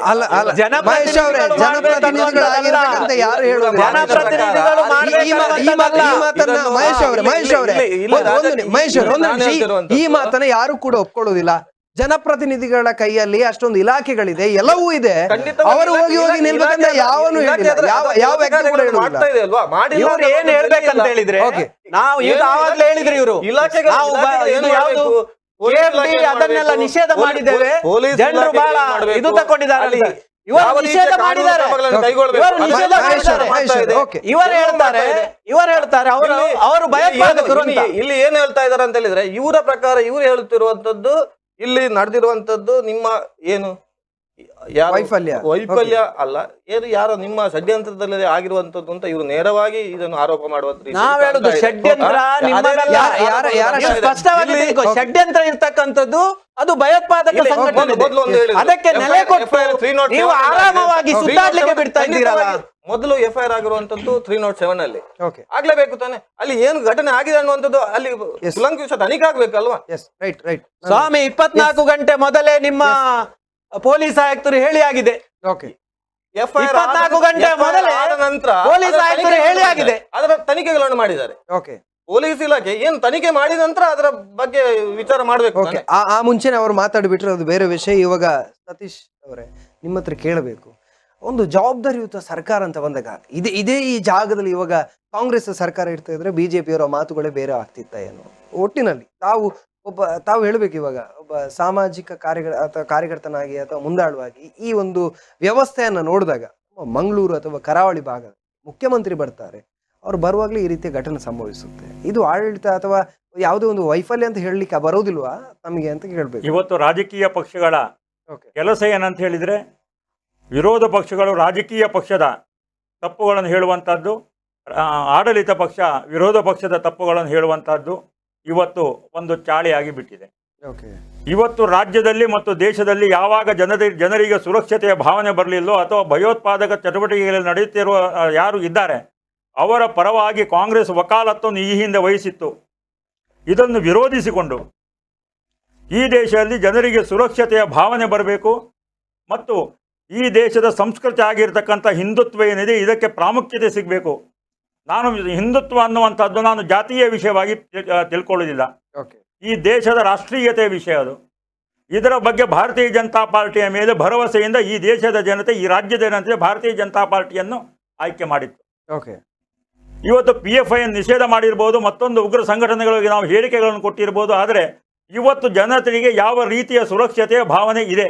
ಮಹೇಶ್ ಅವರೇ, ಜನಪ್ರತಿನಿಧಿಗಳಾಗಿರ್ಬೇಕಂತ ಯಾರು ಹೇಳುದು? ಜನಪ್ರತಿನಿಧಿಗಳು ಈ ಮಾತನ್ನ ಯಾರು ಕೂಡ ಒಪ್ಕೊಳ್ಳೋದಿಲ್ಲ. ಜನಪ್ರತಿನಿಧಿಗಳ ಕೈಯಲ್ಲಿ ಅಷ್ಟೊಂದು ಇಲಾಖೆಗಳಿದೆ, ಎಲ್ಲವೂ ಇದೆ. ಅವರು ಹೋಗಿ ನಿಲ್ಬೇಕಂತ ಯಾವನು ಯಾವ ವ್ಯಕ್ತಿ ಕೂಡ ಮಾಡ್ತಾ ಇದೆ ಅಲ್ವಾ? ಇವ್ರು ಏನ್ ಹೇಳ್ಬೇಕಂತ ಹೇಳಿದ್ರೆ, ನಾವು ಈಗ ಆವಾಗ್ಲೇ ಹೇಳಿದ್ರು ಇವರು ಅದನ್ನೆಲ್ಲ ನಿಷೇಧ ಮಾಡಿದ್ದೇವೆ, ಜನರು ಬಹಳ ಇದು ತಕೊಂಡಿದ್ದಾರೆ ಅಲ್ಲಿ. ಇವರು ನಿಷೇಧ ಮಾಡಿದ್ದಾರೆ, ಇವರು ಹೇಳ್ತಾರೆ ಅವರು ಭಯೋತ್ಪಾದಕರು ಅಂತ. ಇಲ್ಲಿ ಏನ್ ಹೇಳ್ತಾ ಇದಾರೆ ಅಂತ ಹೇಳಿದ್ರೆ, ಇವರ ಪ್ರಕಾರ ಇವ್ರು ಹೇಳ್ತಿರುವಂತದ್ದು ಇಲ್ಲಿ ನಡೆದಿರುವಂತದ್ದು ನಿಮ್ಮ ಏನು ವೈಫಲ್ಯ ಅಲ್ಲ, ಏನು ಯಾರೋ ನಿಮ್ಮ ಷಡ್ಯಂತ್ರದಲ್ಲಿ ಆಗಿರುವಂತದ್ದು ಅಂತ ಇವರು ನೇರವಾಗಿ ಇದನ್ನು ಆರೋಪ ಮಾಡುವಂತ ನಾವ್ ಹೇಳುದು ಷಡ್ಯಂತ್ರ ಸ್ಪಷ್ಟವಾಗಿ ಷಡ್ಯಂತ್ರ ಇರ್ತಕ್ಕಂಥದ್ದು ಅದು ಭಯೋತ್ಪಾದಕ ಸಂಘಟನೆ. ಅದಕ್ಕೆ ನೆಲೆ ಕೊಟ್ಟು ನೀವು ಆರಾಮವಾಗಿ ಸುತ್ತಾಡ್ಲಿಕ್ಕೆ ಬಿಡ್ತಾ ಇದ್ದೀರಲ್ಲ. ಮೊದಲು FIR ಆಗಿರುವಂತದ್ದು 307 ಅಲ್ಲಿ ಆಗ್ಲೇಬೇಕು ತಾನೆ. ಅಲ್ಲಿ ಏನು ಘಟನೆ ಆಗಿದೆ ಅನ್ನುವಂಥದ್ದು ಅಲ್ಲಿ ಸುಲಂಘಿತ ತನಿಖೆ ಆಗ್ಬೇಕಲ್ವಾ? ಸ್ವಾಮಿ, 24 ಗಂಟೆ ಮೊದಲೇ ನಿಮ್ಮ ಪೊಲೀಸ್ ಆಯುಕ್ತರು ಹೇಳಿ ಆಗಿದೆ. 24 ಗಂಟೆ ಮೊದಲೇ ನಂತರ ಪೊಲೀಸ್ ಆಯುಕ್ತರು ಹೇಳಿ ಆಗಿದೆ, ಅದರ ತನಿಖೆಗಳನ್ನು ಮಾಡಿದ್ದಾರೆ. ಪೊಲೀಸ್ ಇಲಾಖೆ ಏನು ತನಿಖೆ ಮಾಡಿದ ನಂತರ ಅದರ ಬಗ್ಗೆ ವಿಚಾರ ಮಾಡಬೇಕು. ಆ ಮುಂಚೆನೆ ಅವರು ಮಾತಾಡಿಬಿಟ್ರೆ ಅದು ಬೇರೆ ವಿಷಯ. ಇವಾಗ ಸತೀಶ್ ಅವರೇ, ನಿಮ್ಮ ಹತ್ರ ಕೇಳಬೇಕು, ಒಂದು ಜವಾಬ್ದಾರಿಯುತ ಸರ್ಕಾರ ಅಂತ ಬಂದಾಗ ಇದೇ ಈ ಜಾಗದಲ್ಲಿ ಇವಾಗ ಕಾಂಗ್ರೆಸ್ ಸರ್ಕಾರ ಇರ್ತಾ ಇದ್ರೆ ಬಿಜೆಪಿಯವರ ಮಾತುಗಳೇ ಬೇರೆ ಆಗ್ತಿತ್ತ ಏನು? ಒಟ್ಟಿನಲ್ಲಿ ತಾವು ಹೇಳ್ಬೇಕು, ಇವಾಗ ಒಬ್ಬ ಸಾಮಾಜಿಕ ಕಾರ್ಯಕರ್ತನಾಗಿ ಅಥವಾ ಮುಂದಾಳುವಾಗಿ ಈ ಒಂದು ವ್ಯವಸ್ಥೆಯನ್ನ ನೋಡಿದಾಗ ಮಂಗಳೂರು ಅಥವಾ ಕರಾವಳಿ ಭಾಗ ಮುಖ್ಯಮಂತ್ರಿ ಬರ್ತಾರೆ, ಅವ್ರು ಬರುವಾಗಲೇ ಈ ರೀತಿಯ ಘಟನೆ ಸಂಭವಿಸುತ್ತೆ. ಇದು ಆಡಳಿತ ಅಥವಾ ಯಾವುದೋ ಒಂದು ವೈಫಲ್ಯ ಅಂತ ಹೇಳಲಿಕ್ಕೆ ಬರೋದಿಲ್ವಾ ತಮಗೆ ಅಂತ ಕೇಳಬೇಕು. ಇವತ್ತು ರಾಜಕೀಯ ಪಕ್ಷಗಳ ಕೆಲಸ ಏನಂತ ಹೇಳಿದ್ರೆ, ವಿರೋಧ ಪಕ್ಷಗಳು ರಾಜಕೀಯ ಪಕ್ಷದ ತಪ್ಪುಗಳನ್ನು ಹೇಳುವಂಥದ್ದು, ಆಡಳಿತ ಪಕ್ಷ ವಿರೋಧ ಪಕ್ಷದ ತಪ್ಪುಗಳನ್ನು ಹೇಳುವಂಥದ್ದು ಇವತ್ತು ಒಂದು ಚಾಳಿಯಾಗಿ ಬಿಟ್ಟಿದೆ. ಇವತ್ತು ರಾಜ್ಯದಲ್ಲಿ ಮತ್ತು ದೇಶದಲ್ಲಿ ಯಾವಾಗ ಜನರಿಗೆ ಸುರಕ್ಷತೆಯ ಭಾವನೆ ಬರಲಿಲ್ಲೋ ಅಥವಾ ಭಯೋತ್ಪಾದಕ ಚಟುವಟಿಕೆಗಳಲ್ಲಿ ನಡೆಯುತ್ತಿರುವ ಯಾರು ಇದ್ದಾರೆ ಅವರ ಪರವಾಗಿ ಕಾಂಗ್ರೆಸ್ ವಕಾಲತ್ತನ್ನು ಈ ಹಿಂದೆ ವಹಿಸಿತ್ತು. ಇದನ್ನು ವಿರೋಧಿಸಿಕೊಂಡು ಈ ದೇಶದಲ್ಲಿ ಜನರಿಗೆ ಸುರಕ್ಷತೆಯ ಭಾವನೆ ಬರಬೇಕು ಮತ್ತು ಈ ದೇಶದ ಸಂಸ್ಕೃತಿ ಆಗಿರ್ತಕ್ಕಂಥ ಹಿಂದುತ್ವ ಏನಿದೆ ಇದಕ್ಕೆ ಪ್ರಾಮುಖ್ಯತೆ ಸಿಗಬೇಕು. ನಾನು ಹಿಂದುತ್ವ ಅನ್ನುವಂಥದ್ದು ನಾನು ಜಾತೀಯ ವಿಷಯವಾಗಿ ತಿಳ್ಕೊಳ್ಳೋದಿಲ್ಲ. ಈ ದೇಶದ ರಾಷ್ಟ್ರೀಯತೆಯ ವಿಷಯ ಅದು. ಇದರ ಬಗ್ಗೆ ಭಾರತೀಯ ಜನತಾ ಪಾರ್ಟಿಯ ಮೇಲೆ ಭರವಸೆಯಿಂದ ಈ ದೇಶದ ಜನತೆ, ಈ ರಾಜ್ಯದ ಜನತೆ ಭಾರತೀಯ ಜನತಾ ಪಾರ್ಟಿಯನ್ನು ಆಯ್ಕೆ ಮಾಡಿತ್ತು. ಇವತ್ತು PFI ನಿಷೇಧ ಮಾಡಿರ್ಬೋದು, ಮತ್ತೊಂದು ಉಗ್ರ ಸಂಘಟನೆಗಳಿಗೆ ನಾವು ಹೇಳಿಕೆಗಳನ್ನು ಕೊಟ್ಟಿರ್ಬೋದು, ಆದರೆ ಇವತ್ತು ಜನತೆಗೆ ಯಾವ ರೀತಿಯ ಸುರಕ್ಷತೆಯ ಭಾವನೆ ಇದೆ?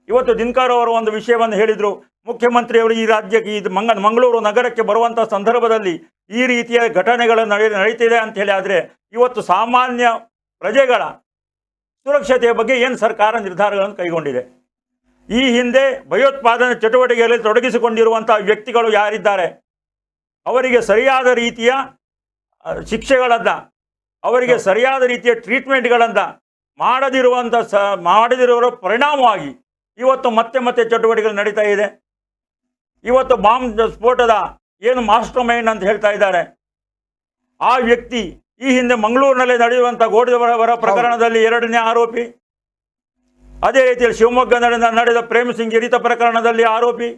ಇವತ್ತು ದಿನಕರ್ ಅವರು ಒಂದು ವಿಷಯವನ್ನು ಹೇಳಿದರು, ಮುಖ್ಯಮಂತ್ರಿಯವರು ಈ ರಾಜ್ಯಕ್ಕೆ ಇದು ಮಂಗಳೂರು ನಗರಕ್ಕೆ ಬರುವಂಥ ಸಂದರ್ಭದಲ್ಲಿ ಈ ರೀತಿಯ ಘಟನೆಗಳು ನಡೀತಿದೆ ಅಂತ ಹೇಳಿ. ಆದರೆ ಇವತ್ತು ಸಾಮಾನ್ಯ ಪ್ರಜೆಗಳ ಸುರಕ್ಷತೆಯ ಬಗ್ಗೆ ಏನು ಸರ್ಕಾರ ನಿರ್ಧಾರಗಳನ್ನು ಕೈಗೊಂಡಿದೆ? ಈ ಹಿಂದೆ ಭಯೋತ್ಪಾದನೆ ಚಟುವಟಿಕೆಯಲ್ಲಿ ತೊಡಗಿಸಿಕೊಂಡಿರುವಂಥ ವ್ಯಕ್ತಿಗಳು ಯಾರಿದ್ದಾರೆ ಅವರಿಗೆ ಸರಿಯಾದ ರೀತಿಯ ಶಿಕ್ಷೆಗಳನ್ನು, ಅವರಿಗೆ ಸರಿಯಾದ ರೀತಿಯ ಟ್ರೀಟ್ಮೆಂಟ್ಗಳನ್ನು ಮಾಡದಿರುವ ಪರಿಣಾಮವಾಗಿ ಇವತ್ತು ಮತ್ತೆ ಚಟುವಟಿಕೆಗಳು ನಡೀತಾ ಇದೆ. ಇವತ್ತು ಬಾಂಬ್ ಸ್ಫೋಟದ ಏನು ಮಾಸ್ಟರ್ ಮೈಂಡ್ ಅಂತ ಹೇಳ್ತಾ ಇದ್ದಾರೆ ಆ ವ್ಯಕ್ತಿ ಈ ಹಿಂದೆ ಮಂಗಳೂರಿನಲ್ಲಿ ನಡೆಯುವಂಥ ಗೋಡಿಯವರ ಪ್ರಕರಣದಲ್ಲಿ 2ನೇ ಆರೋಪಿ, ಅದೇ ರೀತಿಯಲ್ಲಿ ಶಿವಮೊಗ್ಗದಲ್ಲಿ ನಡೆದ ಪ್ರೇಮ್ ಸಿಂಗ್ ಇರಿತ ಪ್ರಕರಣದಲ್ಲಿ ಆರೋಪಿ.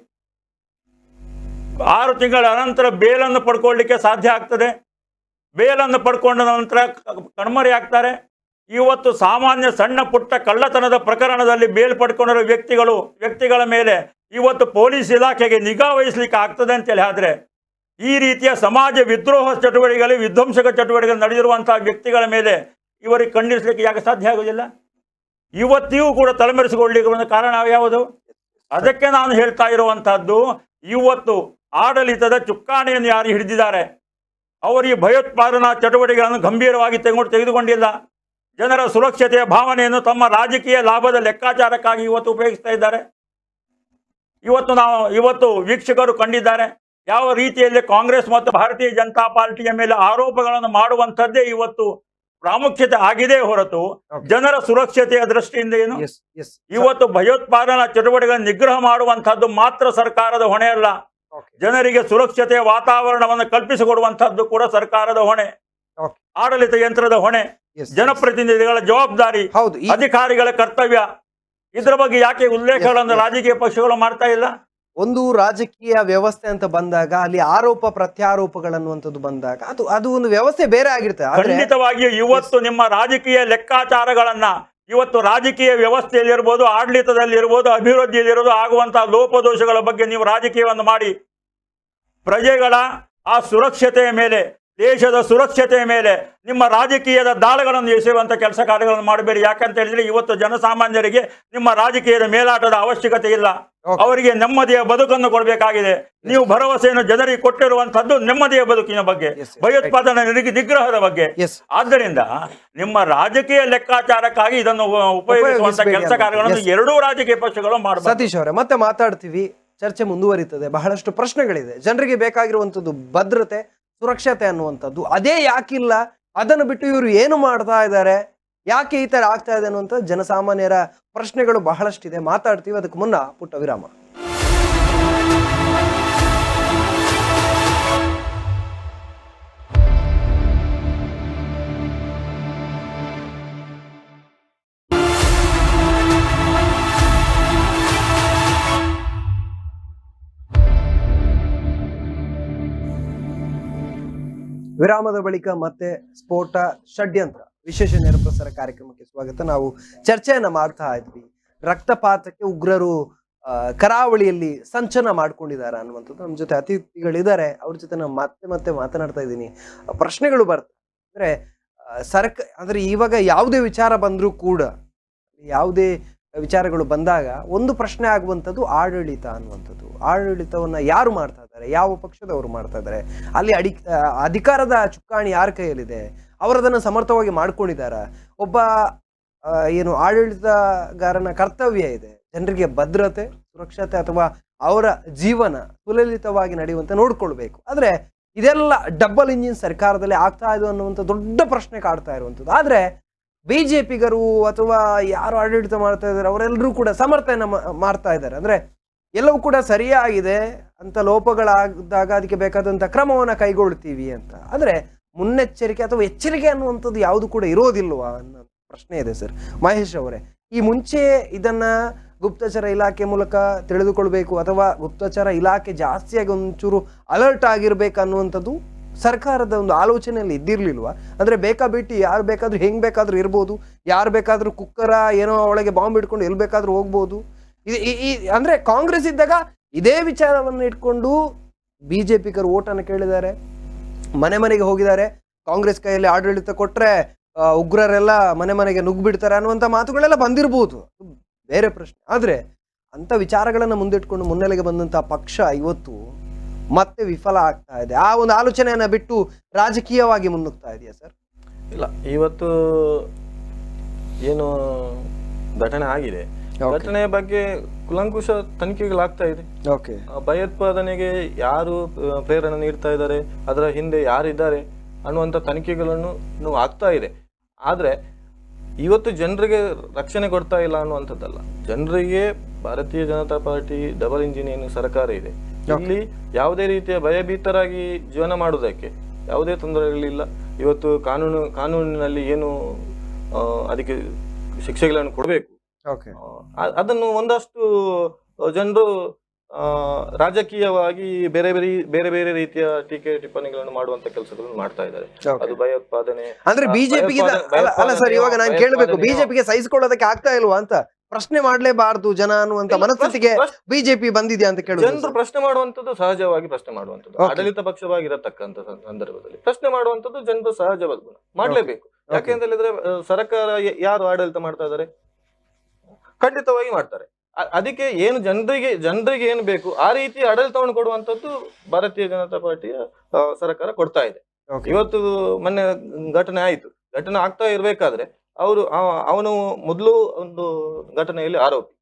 6 ತಿಂಗಳ ಅನಂತರ ಬೇಲನ್ನು ಪಡ್ಕೊಳ್ಳಿಕ್ಕೆ ಸಾಧ್ಯ ಆಗ್ತದೆ. ಬೇಲನ್ನು ಪಡ್ಕೊಂಡ ನಂತರ ಕಣ್ಮರೆ ಆಗ್ತಾರೆ. ಇವತ್ತು ಸಾಮಾನ್ಯ ಸಣ್ಣ ಪುಟ್ಟ ಕಳ್ಳತನದ ಪ್ರಕರಣದಲ್ಲಿ ಬೇಲ್ ಪಡ್ಕೊಂಡಿರೋ ವ್ಯಕ್ತಿಗಳ ಮೇಲೆ ಇವತ್ತು ಪೊಲೀಸ್ ಇಲಾಖೆಗೆ ನಿಗಾ ವಹಿಸಲಿಕ್ಕೆ ಆಗ್ತದೆ ಅಂತೇಳಿ. ಆದರೆ ಈ ರೀತಿಯ ಸಮಾಜ ವಿದ್ರೋಹ ಚಟುವಟಿಕೆಗಳು, ವಿಧ್ವಂಸಕ ಚಟುವಟಿಕೆಗಳು ನಡೆದಿರುವಂತಹ ವ್ಯಕ್ತಿಗಳ ಮೇಲೆ ಇವರಿಗೆ ಖಂಡಿಸಲಿಕ್ಕೆ ಯಾಕೆ ಸಾಧ್ಯ ಆಗೋದಿಲ್ಲ? ಇವತ್ತಿಗೂ ಕೂಡ ತಲೆಮರೆಸಿಕೊಳ್ಳಲಿಕ್ಕೆ ಕಾರಣ ಯಾವುದು? ಅದಕ್ಕೆ ನಾನು ಹೇಳ್ತಾ ಇರುವಂತಹದ್ದು, ಇವತ್ತು ಆಡಳಿತದ ಚುಕ್ಕಾಣಿಯನ್ನು ಯಾರು ಹಿಡಿದಿದ್ದಾರೆ ಅವರು ಈ ಭಯೋತ್ಪಾದನಾ ಚಟುವಟಿಕೆಗಳನ್ನು ಗಂಭೀರವಾಗಿ ತೆಗೆದುಕೊಂಡಿಲ್ಲ. ಜನರ ಸುರಕ್ಷತೆಯ ಭಾವನೆಯನ್ನು ತಮ್ಮ ರಾಜಕೀಯ ಲಾಭದ ಲೆಕ್ಕಾಚಾರಕ್ಕಾಗಿ ಇವತ್ತು ಉಪಯೋಗಿಸ್ತಾ ಇದ್ದಾರೆ. ಇವತ್ತು ವೀಕ್ಷಕರು ಕಂಡಿದ್ದಾರೆ ಯಾವ ರೀತಿಯಲ್ಲಿ ಕಾಂಗ್ರೆಸ್ ಮತ್ತು ಭಾರತೀಯ ಜನತಾ ಪಾರ್ಟಿಯ ಮೇಲೆ ಆರೋಪಗಳನ್ನು ಮಾಡುವಂಥದ್ದೇ ಇವತ್ತು ಪ್ರಾಮುಖ್ಯತೆ ಆಗಿದೆ ಹೊರತು ಜನರ ಸುರಕ್ಷತೆಯ ದೃಷ್ಟಿಯಿಂದ ಏನು. ಇವತ್ತು ಭಯೋತ್ಪಾದನಾ ಚಟುವಟಿಕೆಗಳನ್ನು ನಿಗ್ರಹ ಮಾಡುವಂತಹದ್ದು ಮಾತ್ರ ಸರ್ಕಾರದ ಹೊಣೆ ಅಲ್ಲ, ಜನರಿಗೆ ಸುರಕ್ಷತೆಯ ವಾತಾವರಣವನ್ನು ಕಲ್ಪಿಸಿಕೊಡುವಂತಹದ್ದು ಕೂಡ ಸರ್ಕಾರದ ಹೊಣೆ. Okay. ಆಡಳಿತ ಯಂತ್ರದ ಹೊಣೆ, Yes, ಜನಪ್ರತಿನಿಧಿಗಳ ಜವಾಬ್ದಾರಿ, ಹೌದು ಅಧಿಕಾರಿಗಳ ಕರ್ತವ್ಯ, ಇದರ ಬಗ್ಗೆ ಯಾಕೆ ಉಲ್ಲೇಖಗಳನ್ನು ರಾಜಕೀಯ ಪಕ್ಷಗಳು ಮಾಡ್ತಾ ಇಲ್ಲ? ಒಂದು ರಾಜಕೀಯ ವ್ಯವಸ್ಥೆ ಅಂತ ಬಂದಾಗ ಅಲ್ಲಿ ಆರೋಪ ಪ್ರತ್ಯಾರೋಪಗಳನ್ನುವಂಥದ್ದು ಬಂದಾಗ ಅದು ಒಂದು ವ್ಯವಸ್ಥೆ ಬೇರೆ ಆಗಿರ್ತದೆ. ಆದ್ರೆ ಖಂಡಿತವಾಗಿಯೂ ಇವತ್ತು ನಿಮ್ಮ ರಾಜಕೀಯ ಲೆಕ್ಕಾಚಾರಗಳನ್ನ, ಇವತ್ತು ರಾಜಕೀಯ ವ್ಯವಸ್ಥೆಯಲ್ಲಿರ್ಬೋದು, ಆಡಳಿತದಲ್ಲಿರ್ಬೋದು, ಅಭಿವೃದ್ಧಿಯಲ್ಲಿರ್ಬೋದು ಆಗುವಂತಹ ಲೋಪದೋಷಗಳ ಬಗ್ಗೆ ನೀವು ರಾಜಕೀಯವನ್ನು ಮಾಡಿ ಪ್ರಜೆಗಳ ಆ ಸುರಕ್ಷತೆಯ ಮೇಲೆ, ದೇಶದ ಸುರಕ್ಷತೆಯ ಮೇಲೆ ನಿಮ್ಮ ರಾಜಕೀಯದ ದಾಳಗಳನ್ನು ಎಸೆಯುವಂಥ ಕೆಲಸ ಕಾರ್ಯಗಳನ್ನು ಮಾಡಬೇಡಿ. ಯಾಕಂತ ಹೇಳಿದ್ರೆ ಇವತ್ತು ಜನಸಾಮಾನ್ಯರಿಗೆ ನಿಮ್ಮ ರಾಜಕೀಯದ ಮೇಲಾಟದ ಅವಶ್ಯಕತೆ ಇಲ್ಲ. ಅವರಿಗೆ ನೆಮ್ಮದಿಯ ಬದುಕನ್ನು ಕೊಡಬೇಕಾಗಿದೆ. ನೀವು ಭರವಸೆಯನ್ನು ಜನರಿಗೆ ಕೊಟ್ಟಿರುವಂತದ್ದು ನೆಮ್ಮದಿಯ ಬದುಕಿನ ಬಗ್ಗೆ, ಭಯೋತ್ಪಾದನೆ ನಿಗ್ರಹದ ಬಗ್ಗೆ. ಆದ್ದರಿಂದ ನಿಮ್ಮ ರಾಜಕೀಯ ಲೆಕ್ಕಾಚಾರಕ್ಕಾಗಿ ಇದನ್ನು ಉಪಯೋಗಿಸುವಂತ ಕೆಲಸ ಕಾರ್ಯಗಳನ್ನು ಎರಡೂ ರಾಜಕೀಯ ಪಕ್ಷಗಳು ಮಾಡಬೇಕು. ಸತೀಶ್ ಅವರೇ, ಮತ್ತೆ ಮಾತಾಡ್ತೀವಿ, ಚರ್ಚೆ ಮುಂದುವರಿತದೆ. ಬಹಳಷ್ಟು ಪ್ರಶ್ನೆಗಳಿದೆ. ಜನರಿಗೆ ಬೇಕಾಗಿರುವಂತದ್ದು ಭದ್ರತೆ, ಸುರಕ್ಷತೆ ಅನ್ನುವಂಥದ್ದು. ಅದೇ ಯಾಕಿಲ್ಲ, ಅದನ್ನು ಬಿಟ್ಟು ಇವರು ಏನು ಮಾಡ್ತಾ ಇದ್ದಾರೆ, ಯಾಕೆ ಈ ತರ ಆಗ್ತಾ ಇದೆ ಅನ್ನುವಂಥ ಜನಸಾಮಾನ್ಯರ ಪ್ರಶ್ನೆಗಳು ಬಹಳಷ್ಟಿದೆ. ಮಾತಾಡ್ತೀವಿ, ಅದಕ್ಕೆ ಮುನ್ನ ಪುಟ್ಟ ವಿರಾಮ. ವಿರಾಮದ ಬಳಿಕ ಮತ್ತೆ ಸ್ಫೋಟ ಷಡ್ಯಂತ್ರ ವಿಶೇಷ ನೇರಪ್ರಸಾರ ಕಾರ್ಯಕ್ರಮಕ್ಕೆ ಸ್ವಾಗತ. ನಾವು ಚರ್ಚೆಯನ್ನ ಮಾಡ್ತಾ ಇದ್ವಿ. ರಕ್ತಪಾತಕ್ಕೆ ಉಗ್ರರು ಕರಾವಳಿಯಲ್ಲಿ ಸಂಚನ ಮಾಡ್ಕೊಂಡಿದ್ದಾರೆ ಅನ್ನುವಂಥದ್ದು. ನಮ್ಮ ಜೊತೆ ಅತಿಥಿಗಳಿದ್ದಾರೆ, ಅವ್ರ ಜೊತೆ ನಾನು ಮತ್ತೆ ಮಾತನಾಡ್ತಾ ಇದ್ದೀನಿ. ಪ್ರಶ್ನೆಗಳು ಬರ್ತವೆ. ಅಂದ್ರೆ ಅಂದ್ರೆ ಇವಾಗ ಯಾವುದೇ ವಿಚಾರ ಬಂದ್ರೂ ಕೂಡ, ಯಾವುದೇ ವಿಚಾರಗಳು ಬಂದಾಗ ಒಂದು ಪ್ರಶ್ನೆ ಆಗುವಂಥದ್ದು ಆಡಳಿತ ಅನ್ನುವಂಥದ್ದು. ಆಡಳಿತವನ್ನ ಯಾರು ಮಾಡ್ತಾ ಇದ್ದಾರೆ, ಯಾವ ಪಕ್ಷದವರು ಮಾಡ್ತಾ ಇದ್ದಾರೆ, ಅಲ್ಲಿ ಅಧಿಕಾರದ ಚುಕ್ಕಾಣಿ ಯಾರ ಕೈಯಲ್ಲಿದೆ, ಅವರದನ್ನು ಸಮರ್ಥವಾಗಿ ಮಾಡ್ಕೊಂಡಿದ್ದಾರ. ಒಬ್ಬ ಏನು ಆಡಳಿತಗಾರನ ಕರ್ತವ್ಯ ಇದೆ ಜನರಿಗೆ ಭದ್ರತೆ, ಸುರಕ್ಷತೆ ಅಥವಾ ಅವರ ಜೀವನ ಸುಲಲಿತವಾಗಿ ನಡೆಯುವಂತೆ ನೋಡ್ಕೊಳ್ಬೇಕು. ಆದ್ರೆ ಇದೆಲ್ಲ ಡಬಲ್ ಇಂಜಿನ್ ಸರ್ಕಾರದಲ್ಲಿ ಆಗ್ತಾ ಇದೆ ಅನ್ನುವಂಥ ದೊಡ್ಡ ಪ್ರಶ್ನೆ ಕಾಡ್ತಾ ಇರುವಂಥದ್ದು. ಆದ್ರೆ ಬಿಜೆಪಿಗರು ಅಥವಾ ಯಾರು ಆಡಳಿತ ಮಾಡ್ತಾ ಇದ್ದಾರೆ ಅವರೆಲ್ಲರೂ ಕೂಡ ಸಮರ್ಥನೆ ಮಾಡ್ತಾ ಇದ್ದಾರೆ. ಅಂದ್ರೆ ಎಲ್ಲವೂ ಕೂಡ ಸರಿಯಾಗಿದೆ ಅಂತ, ಲೋಪಗಳಾದಾಗ ಅದಕ್ಕೆ ಬೇಕಾದಂತ ಕ್ರಮವನ್ನ ಕೈಗೊಳ್ತೀವಿ ಅಂತ. ಆದ್ರೆ ಮುನ್ನೆಚ್ಚರಿಕೆ ಅಥವಾ ಎಚ್ಚರಿಕೆ ಅನ್ನುವಂಥದ್ದು ಯಾವುದು ಕೂಡ ಇರೋದಿಲ್ವಾ ಅನ್ನೋ ಪ್ರಶ್ನೆ ಇದೆ ಸರ್. ಮಹೇಶ್ ಅವರೇ, ಈ ಮುಂಚೆ ಇದನ್ನ ಗುಪ್ತಚರ ಇಲಾಖೆ ಮೂಲಕ ತಿಳಿದುಕೊಳ್ಬೇಕು ಅಥವಾ ಗುಪ್ತಚರ ಇಲಾಖೆ ಜಾಸ್ತಿಯಾಗಿ ಒಂಚೂರು ಅಲರ್ಟ್ ಆಗಿರ್ಬೇಕು ಅನ್ನುವಂಥದ್ದು ಸರ್ಕಾರದ ಒಂದು ಆಲೋಚನೆಯಲ್ಲಿ ಇದ್ದಿರ್ಲಿಲ್ವಾ? ಅಂದ್ರೆ ಬೇಕಾಬಿಟ್ಟು ಯಾರು ಬೇಕಾದ್ರೂ ಹೆಂಗ್ ಬೇಕಾದ್ರೂ ಇರ್ಬೋದು, ಯಾರು ಬೇಕಾದ್ರೂ ಕುಕ್ಕರ ಏನೋ ಒಳಗೆ ಬಾಂಬ್ ಇಟ್ಕೊಂಡು ಎಲ್ಲಿ ಬೇಕಾದ್ರೂ ಹೋಗ್ಬೋದು. ಅಂದ್ರೆ ಕಾಂಗ್ರೆಸ್ ಇದ್ದಾಗ ಇದೇ ವಿಚಾರವನ್ನು ಇಟ್ಕೊಂಡು ಬಿಜೆಪಿಗರು ಓಟನ್ನು ಕೇಳಿದ್ದಾರೆ, ಮನೆಗೆ ಹೋಗಿದ್ದಾರೆ. ಕಾಂಗ್ರೆಸ್ ಕೈಯಲ್ಲಿ ಆಡಳಿತ ಕೊಟ್ರೆ ಉಗ್ರರೆಲ್ಲ ಮನೆಗೆ ನುಗ್ಗಿಬಿಡ್ತಾರೆ ಅನ್ನುವಂಥ ಮಾತುಗಳೆಲ್ಲ ಬಂದಿರ್ಬೋದು, ಬೇರೆ ಪ್ರಶ್ನೆ. ಆದ್ರೆ ಅಂತ ವಿಚಾರಗಳನ್ನ ಮುಂದಿಟ್ಕೊಂಡು ಮುನ್ನೆಲೆಗೆ ಬಂದಂತ ಪಕ್ಷ ಇವತ್ತು ಮತ್ತೆ ವಿಫಲ ಆಗ್ತಾ ಇದೆ. ಆ ಒಂದು ಆಲೋಚನೆಯನ್ನ ಬಿಟ್ಟು ರಾಜಕೀಯವಾಗಿ ಮುನ್ನುಗ್ತಾ ಇದೆಯಾ ಸರ್? ಇಲ್ಲ, ಇವತ್ತು ಏನು ಘಟನೆ ಆಗಿದೆ, ಘಟನೆಯ ಬಗ್ಗೆ ಕುಲಂಕುಷ ತನಿಖೆಗಳಾಗ್ತಾ ಇದೆ. ಭಯೋತ್ಪಾದನೆಗೆ ಯಾರು ಪ್ರೇರಣೆ ನೀಡ್ತಾ ಇದ್ದಾರೆ, ಅದರ ಹಿಂದೆ ಯಾರಿದ್ದಾರೆ ಅನ್ನುವಂಥ ತನಿಖೆಗಳನ್ನು ಆಗ್ತಾ ಇದೆ. ಆದ್ರೆ ಇವತ್ತು ಜನರಿಗೆ ರಕ್ಷಣೆ ಕೊಡ್ತಾ ಇಲ್ಲ ಅನ್ನುವಂಥದ್ದಲ್ಲ. ಜನರಿಗೆ ಭಾರತೀಯ ಜನತಾ ಪಾರ್ಟಿ ಡಬಲ್ ಇಂಜಿನ್ ಏನು ಸರ್ಕಾರ ಇದೆ, ಇಲ್ಲಿ ಯಾವುದೇ ರೀತಿಯ ಭಯಭೀತರಾಗಿ ಜೀವನ ಮಾಡುವುದಕ್ಕೆ ಯಾವುದೇ ತೊಂದರೆಗಳಿಲ್ಲ. ಇವತ್ತು ಕಾನೂನಿನಲ್ಲಿ ಏನು ಅದಕ್ಕೆ ಶಿಕ್ಷೆಗಳನ್ನು ಕೊಡಬೇಕು, ಅದನ್ನು ಒಂದಷ್ಟು ಜನರು ರಾಜಕೀಯವಾಗಿ ಬೇರೆ ಬೇರೆ ರೀತಿಯ ಟೀಕೆ ಟಿಪ್ಪಣಿಗಳನ್ನು ಮಾಡುವಂತ ಕೆಲಸಗಳನ್ನು ಮಾಡ್ತಾ ಇದ್ದಾರೆ. ಅದು ಭಯೋತ್ಪಾದನೆ ಅಂದ್ರೆ ಬಿಜೆಪಿಗೆ ಅಲ್ಲ ಸರ್, ಇವಾಗ ನಾನು ಕೇಳಬೇಕು, ಬಿಜೆಪಿಗೆ ಸಹಿಸಿಕೊಳ್ಳೋದಕ್ಕೆ ಆಗ್ತಾ ಇಲ್ವಾ ಅಂತ ಪ್ರಶ್ನೆ ಮಾಡ್ಲೇಬಾರ್ದು ಜನ ಅನ್ನುವಂತ ಮನಸ್ಥಿತಿಗೆ ಬಿಜೆಪಿ ಬಂದಿದ್ಯಾ ಅಂತ ಕೇಳಿದ್ರು. ಜನರು ಪ್ರಶ್ನೆ ಮಾಡುವಂತದ್ದು ಸಹಜವಾಗಿ ಪ್ರಶ್ನೆ ಮಾಡುವಂತದ್ದು, ಆಡಳಿತ ಪಕ್ಷವಾಗಿರತಕ್ಕಂತ ಸಂದರ್ಭದಲ್ಲಿ ಪ್ರಶ್ನೆ ಮಾಡುವಂತದ್ದು ಜನರು ಸಹಜವಾದ ಗುಣ, ಮಾಡ್ಲೇಬೇಕು. ಯಾಕೆಂತ ಹೇಳಿದ್ರೆ ಸರ್ಕಾರ ಯಾರು ಆಡಳಿತ ಮಾಡ್ತಾ ಇದ್ದಾರೆ, ಖಂಡಿತವಾಗಿ ಮಾಡ್ತಾರೆ. ಅದಕ್ಕೆ ಏನು ಜನರಿಗೆ ಏನು ಬೇಕು ಆ ರೀತಿ ಆಡಳಿತವನ್ನು ಕೊಡುವಂತದ್ದು ಭಾರತೀಯ ಜನತಾ ಪಾರ್ಟಿಯ ಸರ್ಕಾರ ಕೊಡ್ತಾ ಇದೆ. ಇವತ್ತು ಮೊನ್ನೆ ಘಟನೆ ಆಯ್ತು, ಘಟನೆ ಆಗ್ತಾ ಇರ್ಬೇಕಾದ್ರೆ ಅವನು ಮೊದಲು ಒಂದು ಘಟನೆಯಲ್ಲಿ ಆರೋಪಿ,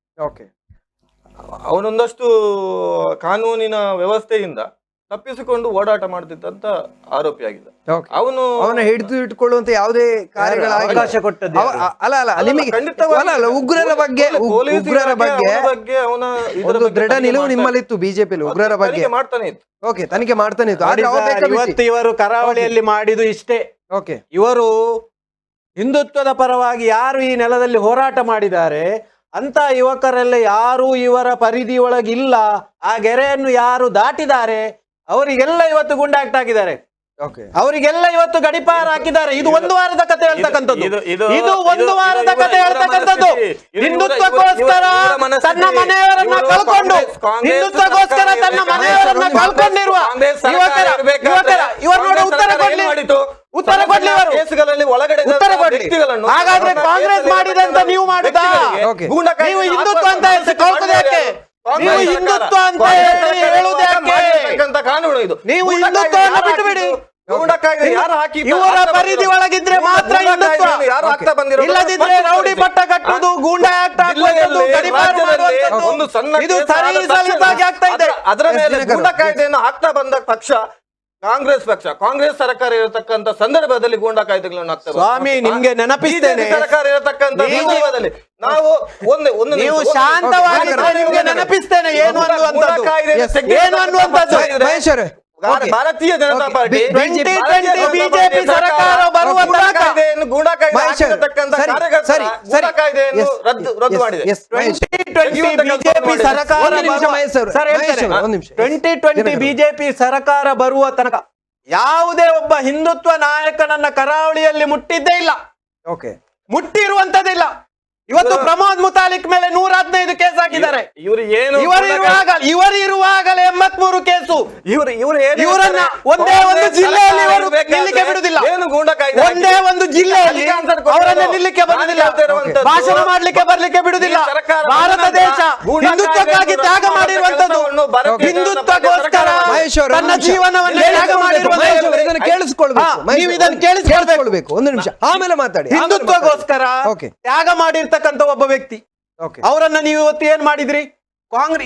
ಅವನೊಂದಷ್ಟು ಕಾನೂನಿನ ವ್ಯವಸ್ಥೆಯಿಂದ ತಪ್ಪಿಸಿಕೊಂಡು ಓಡಾಟ ಮಾಡ್ತಿದ್ದಂತ ಆರೋಪಿಯಾಗಿದ್ದ. Okay. ಅವನು ಹಿಡಿದು ಇಟ್ಕೊಳ್ಳುವಂತ ಯಾವುದೇ ಕಾರ್ಯಗಳ ಅವಕಾಶ ಕೊಟ್ಟದ್ದು ಯಾರು? ಅಲ್ಲ ನಿಮಗೆ ಅಲ್ಲ ಉಗ್ರರ ಬಗ್ಗೆ ಒಂದು ದೃಢ ನಿಲುವು ನಿಮ್ಮಲ್ಲಿತ್ತು ಬಿಜೆಪಿಯಲ್ಲಿ ಉಗ್ರರ ಬಗ್ಗೆ ಮಾಡ್ತಾನೆ ಇತ್ತು. ಓಕೆ, ತನಿಖೆ ಮಾಡ್ತಾನೆ ಇತ್ತು. ನೋಡಿ ಸರ್, ಇವತ್ತು ಇವರು ಕರಾವಳಿಯಲ್ಲಿ ಮಾಡಿದ್ದು ಇಷ್ಟೇ. ಓಕೆ, ಇವರು ಹಿಂದುತ್ವದ ಪರವಾಗಿ ಯಾರು ಈ ನೆಲದಲ್ಲಿ ಹೋರಾಟ ಮಾಡಿದ್ದಾರೆ ಅಂತ ಯುವಕರೆಲ್ಲ ಯಾರು ಇವರ ಪರಿಧಿ ಒಳಗಿಲ್ಲ, ಆ ಗೆರೆಯನ್ನು ಯಾರು ದಾಟಿದ್ದಾರೆ ಅವರಿಗೆಲ್ಲ ಇವತ್ತು ಗುಂಡಾಕ್ಟ್ ಆಗಿದ್ದಾರೆ, ಓಕೆ, ಅವರಿಗೆಲ್ಲ ಇವತ್ತು ಗಡಿಪಾರ ಹಾಕಿದ್ದಾರೆ. ಇದು ಒಂದು ವಾರದ ಕತೆ ಹೇಳ್ತಕ್ಕಂಥದ್ದು, ಇದು ಒಂದು ವಾರದ ಕತೆ ಹೇಳ್ತಕ್ಕಂಥದ್ದು. ಹಿಂದುತ್ವಕ್ಕೋಸ್ಕರ ತನ್ನ ಮನೆಯವರನ್ನ ಕಳ್ಕೊಂಡು, ಹಿಂದುತ್ವಕ್ಕೋಸ್ಕರ ತನ್ನ ಮನೆಯವರನ್ನ ಕಳ್ಕೊಂಡಿರುವ ಇವರು ನೋಡಿ ಉತ್ತರ ಕೊಡ್ಲಿ ಇವರು. ಕೇಸುಗಳಲ್ಲಿ ಒಳಗಡೆ ಉತ್ತರ ಕೊಡ್ಲಿ. ಹಾಗಾದ್ರೆ ಕಾಂಗ್ರೆಸ್ ಮಾಡಿದಂತ ನೀವು ಮಾಡುತ್ತಾ? ನೀವು ಹಿಂದುತ್ವ ಅಂತ ಕಳ್ಕೋದಕ್ಕೆ, ನೀವು ಹಿಂದುತ್ವ ಅಂತ ಹೇಳುವುದಕ್ಕೆ ಕಾನೂನು ಇದು. ನೀವು ಹಿಂದುತ್ವವನ್ನು ಬಿಟ್ಟು ಬಿಡಿ. ಇವರ ಪರಿಧಿ ಒಳಗಿದ್ರೆ ಮಾತ್ರ ಹಿಂದುತ್ವ, ಯಾರು ಆಗ್ತಾ ಬಂದಿರೋ ಇಲ್ಲದಿದ್ರೆ ರೌಡಿ ಪಟ್ಟ ಕಟ್ಟುವುದು, ಗೂಂಡಾ ಆಕ್ಟ್ ಹಾಕುವುದು, ಗಡಿಪಾರು ಮಾಡುವಂತದ್ದು, ಒಂದು ಸಣ್ಣ ಇದು ಸಲೀಸಾಗಿ ಆಗ್ತಾ ಇದೆ. ಅದರ ಮೇಲೆ ಗೂಂಡಾ ಕಾಯ್ದೆಯನ್ನು ಹಾಕ್ತಾ ಬಂದ ಪಕ್ಷ ಕಾಂಗ್ರೆಸ್ ಸರ್ಕಾರ ಇರತಕ್ಕಂತ ಸಂದರ್ಭದಲ್ಲಿ ಗೂಂಡಾ ಕಾಯ್ದೆಗಳನ್ನು ಹಾಕ್ತಾ ಸ್ವಾಮಿ, ನಿಮ್ಗೆ ನೆನಪಿಸ್ತೇನೆ, ಸರ್ಕಾರ ಇರತಕ್ಕಂತ ಸಂದರ್ಭದಲ್ಲಿ ನಾವು ನೀವು ಶಾಂತವಾಗಿ ನಿಮ್ಗೆ ನೆನಪಿಸ್ತೇನೆ ಏನು ಅನ್ನುವಂಥದ್ದು, ಏನು ಅನ್ನುವಂಥದ್ದು. ಮಹೇಶ್ವರ, ಭಾರತೀಯ ಜನತಾ ಪಾರ್ಟಿ 2020 ಬಿಜೆಪಿ ಸರ್ಕಾರ ಬರುವ ತನಕ ಗೂಂಡಾ ಕಾಯ್ದೆಯನ್ನು ರದ್ದು ಮಾಡಿದೆ. 2020 ಬಿಜೆಪಿ ಸರ್ಕಾರ 2020 ಬಿಜೆಪಿ ಸರ್ಕಾರ ಬರುವ ತನಕ ಯಾವುದೇ ಒಬ್ಬ ಹಿಂದುತ್ವ ನಾಯಕನನ್ನ ಕರಾವಳಿಯಲ್ಲಿ ಮುಟ್ಟಿದ್ದೇ ಇಲ್ಲ, ಓಕೆ, ಮುಟ್ಟಿರುವಂತದಿಲ್ಲ. ಇವತ್ತು ಪ್ರಮೋದ್ ಮುತಾಲಿಕ್ ಮೇಲೆ 115 ಕೇಸ್ ಹಾಕಿದ್ದಾರೆ. ಇವರಿರುವಾಗಲೇ 83 ಕೇಸು. ಇವರನ್ನ ಒಂದೇ ಒಂದು ಜಿಲ್ಲೆಯಲ್ಲಿ ಇವರು ನಿಲ್ಲಿಕ್ಕೆ ಬಿಡುದಿಲ್ಲ, ಒಂದೇ ಒಂದು ಜಿಲ್ಲೆಯಲ್ಲಿ ಅವರನ್ನ ನಿಲ್ಲಿಕ್ಕೆ ಬರುವುದಿಲ್ಲ, ಭಾಷಣ ಮಾಡ್ಲಿಕ್ಕೆ ಬರ್ಲಿಕ್ಕೆ ಬಿಡುದಿಲ್ಲ. ಭಾರತ ದೇಶ ಹಿಂದುತ್ವಕ್ಕಾಗಿ ತ್ಯಾಗ ಮಾಡಿರುವಂತದ್ದು, ಹಿಂದುತ್ವಕ್ಕೋಸ್ಕರ ತನ್ನ ಜೀವನವನ್ನು ತ್ಯಾಗ ಮಾಡಿರುವಂತದ್ದು. ಇದನ್ನು ಕೇಳಿಸ್ಕೊಳ್ಬೇಕು, ನೀವು ಇದನ್ನು ಕೇಳಿಸ್ಕೊಳ್ಬೇಕು. ಒಂದು ನಿಮಿಷ, ಆಮೇಲೆ ಮಾತಾಡಿ. ಹಿಂದುತ್ವಕ್ಕೋಸ್ಕರ ತ್ಯಾಗ ಮಾಡಿರ್ತಕ್ಕಂಥ ಒಬ್ಬ ವ್ಯಕ್ತಿ, ಅವರನ್ನ ನೀವು ಇವತ್ತು ಏನ್ ಮಾಡಿದ್ರಿ?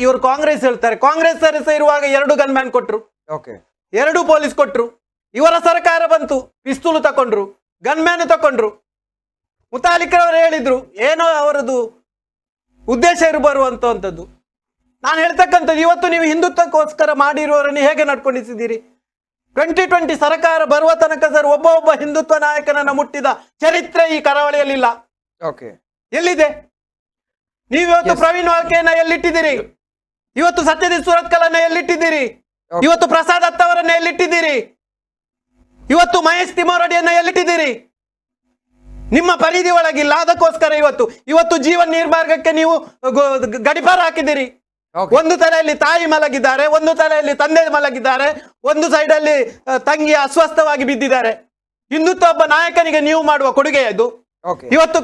ಇವರು ಕಾಂಗ್ರೆಸ್ ಹೇಳ್ತಾರೆ, ಕಾಂಗ್ರೆಸ್ ಇರುವಾಗ 2 ಗನ್ ಮ್ಯಾನ್ ಕೊಟ್ರು, 2 ಪೊಲೀಸ್ ಕೊಟ್ರು. ಇವರ ಸರ್ಕಾರ ಬಂತು, ಪಿಸ್ತೂಲು ತಕೊಂಡ್ರು, ಗನ್ ಮ್ಯಾನ್ ತಕೊಂಡ್ರು. ಮುತಾಲಿಕ್ ಅವರು ಹೇಳಿದ್ರು ಏನೋ ಅವರದು ಉದ್ದೇಶ ಬರುವಂತದ್ದು. ನಾನು ಹೇಳ್ತಕ್ಕಂಥದ್ದು, ಇವತ್ತು ನೀವು ಹಿಂದುತ್ವಕ್ಕೋಸ್ಕರ ಮಾಡಿರುವವರನ್ನು ಹೇಗೆ ನಡ್ಕೊಂಡಿಸಿದ್ದೀರಿ? 2020 ಸರ್ಕಾರ ಬರುವ ತನಕ ಸರ್ ಒಬ್ಬ ಹಿಂದುತ್ವ ನಾಯಕನನ್ನ ಮುಟ್ಟಿದ ಚರಿತ್ರೆ ಈ ಕರಾವಳಿಯಲ್ಲಿಲ್ಲ. ಎಲ್ಲಿದೆ? ನೀವಿವತ್ತು ಪ್ರವೀಣ್ ವಾಲ್ಕೆಯನ್ನ ಎಲ್ಲಿಟ್ಟಿದ್ದೀರಿ? ಇವತ್ತು ಸತ್ಯಜಿತ್ ಸುರತ್ಕಲನ್ನ ಎಲ್ಲಿಟ್ಟಿದ್ದೀರಿ? ಇವತ್ತು ಪ್ರಸಾದ್ ದತ್ತ ಅವರನ್ನ ಎಲ್ಲಿಟ್ಟಿದ್ದೀರಿ? ಇವತ್ತು ಮಹೇಶ್ ತಿಮೋರಡಿಯನ್ನ ಎಲ್ಲಿಟ್ಟಿದ್ದೀರಿ? ನಿಮ್ಮ ಪರಿಧಿ ಒಳಗಿಲ್ಲ, ಅದಕ್ಕೋಸ್ಕರ ಇವತ್ತು ಜೀವನ್ ನಿರ್ಮಾರ್ಗಕ್ಕೆ ನೀವು ಗಡಿಪಾರ ಹಾಕಿದ್ದೀರಿ. ಒಂದು ತಲೆಯಲ್ಲಿ ತಾಯಿ ಮಲಗಿದ್ದಾರೆ, ಒಂದು ತಲೆಯಲ್ಲಿ ತಂದೆ ಮಲಗಿದ್ದಾರೆ, ಒಂದು ಸೈಡ್ ಅಲ್ಲಿ ತಂಗಿ ಅಸ್ವಸ್ಥವಾಗಿ ಬಿದ್ದಿದ್ದಾರೆ. ಹಿಂದುತ್ವ ಒಬ್ಬ ನಾಯಕನಿಗೆ ನೀವು ಮಾಡುವ ಕೊಡುಗೆ ಅದು. ಇವತ್ತು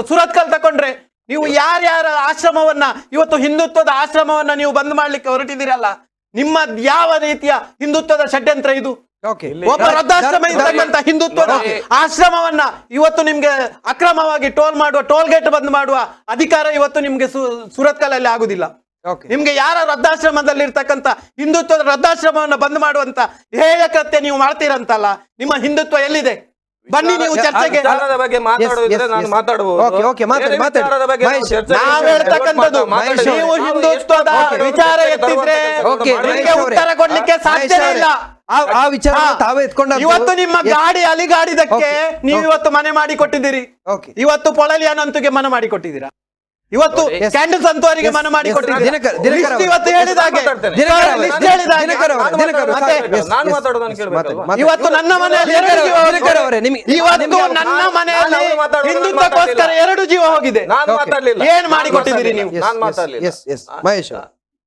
ಸುರತ್ಕಲ್ ತಕೊಂಡ್ರೆ ನೀವು ಯಾರ್ಯಾರ ಆಶ್ರಮವನ್ನ, ಇವತ್ತು ಹಿಂದುತ್ವದ ಆಶ್ರಮವನ್ನ ನೀವು ಬಂದ್ ಮಾಡ್ಲಿಕ್ಕೆ ಹೊರಟಿದ್ದೀರಲ್ಲ, ನಿಮ್ಮ ಯಾವ ರೀತಿಯ ಹಿಂದುತ್ವದ ಷಡ್ಯಂತ್ರ ಇದು? ಒಬ್ಬ ವೃದ್ಧಾಶ್ರಮ ಇರ್ತಕ್ಕಂಥ ಹಿಂದುತ್ವದ ಆಶ್ರಮವನ್ನ ಇವತ್ತು ನಿಮ್ಗೆ ಅಕ್ರಮವಾಗಿ ಟೋಲ್ ಗೇಟ್ ಬಂದ್ ಮಾಡುವ ಅಧಿಕಾರ ಇವತ್ತು ನಿಮ್ಗೆ ಸುರತ್ಕಲಲ್ಲಿ ಆಗುದಿಲ್ಲ. ನಿಮ್ಗೆ ಯಾರ ವೃದ್ಧಾಶ್ರಮದಲ್ಲಿ ಇರ್ತಕ್ಕಂಥ ಹಿಂದುತ್ವದ ವೃದ್ಧಾಶ್ರಮವನ್ನ ಬಂದ್ ಮಾಡುವಂತ ಹೇಯ ಕೃತ್ಯ ನೀವು ಮಾಡ್ತೀರಂತಲ್ಲ, ನಿಮ್ಮ ಹಿಂದುತ್ವ ಎಲ್ಲಿದೆ? ಬನ್ನಿ ನೀವು ಚರ್ಚೆಗೆ. ನಾವು ಹೇಳ್ತಕ್ಕಂಥದ್ದು, ನೀವು ಹಿಂದುತ್ವದ ವಿಚಾರ ಎತ್ತಿದ್ರೆ ಉತ್ತರ ಕೊಡ್ಲಿಕ್ಕೆ ಸಾಧ್ಯವೇ ಇಲ್ಲ. ಆ ವಿಚಾರ ತಾವೇ ಎತ್ಕೊಂಡ. ಇವತ್ತು ನಿಮ್ಮ ಗಾಡಿ ಅಲಿಗಾಡಿದಕ್ಕೆ ನೀವು ಇವತ್ತು ಮನೆ ಮಾಡಿ ಕೊಟ್ಟಿದ್ದೀರಿ. ಇವತ್ತು ಪೊಳಲಿಯಾನಂತುಗೆ ಮನೆ ಮಾಡಿ ಕೊಟ್ಟಿದ್ದೀರಾ? ಇವತ್ತು ಕ್ಯಾಂಡಲ್ ಸಂತೋರಿಗೆ ಮನ ಮಾಡಿ ಕೊಟ್ಟಿದ್ದೀರಿ. ಇವತ್ತು ಹೇಳಿದಾಗೆ ಇವತ್ತು ನನ್ನ ಮನೆಯಲ್ಲಿ ಹಿಂದುತ್ವಕ್ಕೋಸ್ಕರ 2 ಜೀವ ಹೋಗಿದೆ. ಏನ್ ಮಾಡಿ ಕೊಟ್ಟಿದ್ದೀರಿ ನೀವು? ಮಹೇಶ್,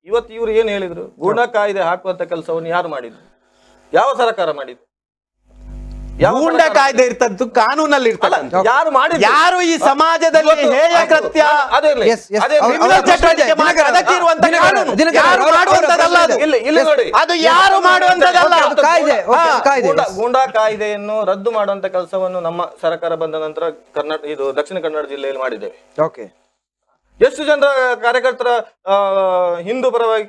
ಇವತ್ತು ಇವ್ರು ಏನ್ ಹೇಳಿದ್ರು? ಗೂಂಡಾ ಕಾಯ್ದೆ ಹಾಕುವಂತ ಕೆಲಸವನ್ನು ಯಾರು ಮಾಡಿದ್ರು? ಯಾವ ಸರ್ಕಾರ ಮಾಡಿದ್ರು? ಗೂಂಡಾ ಕಾಯ್ದೆ ಇರ್ತದ್ದು ಕಾನೂನಲ್ಲಿ ಇರ್ತಕ್ಕಂಥ. ಯಾರು ಈ ಸಮಾಜದಲ್ಲಿ ಹೇಯ ಕೃತ್ಯ ಚಟುವಟಿಕೆ ಅದಕ್ಕೆ ಇರುವಂತ ಕಾನೂನು, ಯಾರು ಮಾಡುವಂತದಲ್ಲ ಅದು. ಅದು ಯಾರು ಮಾಡುವಂತದಲ್ಲ. ಗೂಂಡಾ ಕಾಯ್ದೆಯನ್ನು ರದ್ದು ಮಾಡುವಂತ ಕೆಲಸವನ್ನು ನಮ್ಮ ಸರ್ಕಾರ ಬಂದ ನಂತರ ದಕ್ಷಿಣ ಕನ್ನಡ ಜಿಲ್ಲೆಯಲ್ಲಿ ಮಾಡಿದ್ದೇವೆ. ಎಷ್ಟು ಜನರ ಕಾರ್ಯಕರ್ತರ ಹಿಂದೂ ಪರವಾಗಿ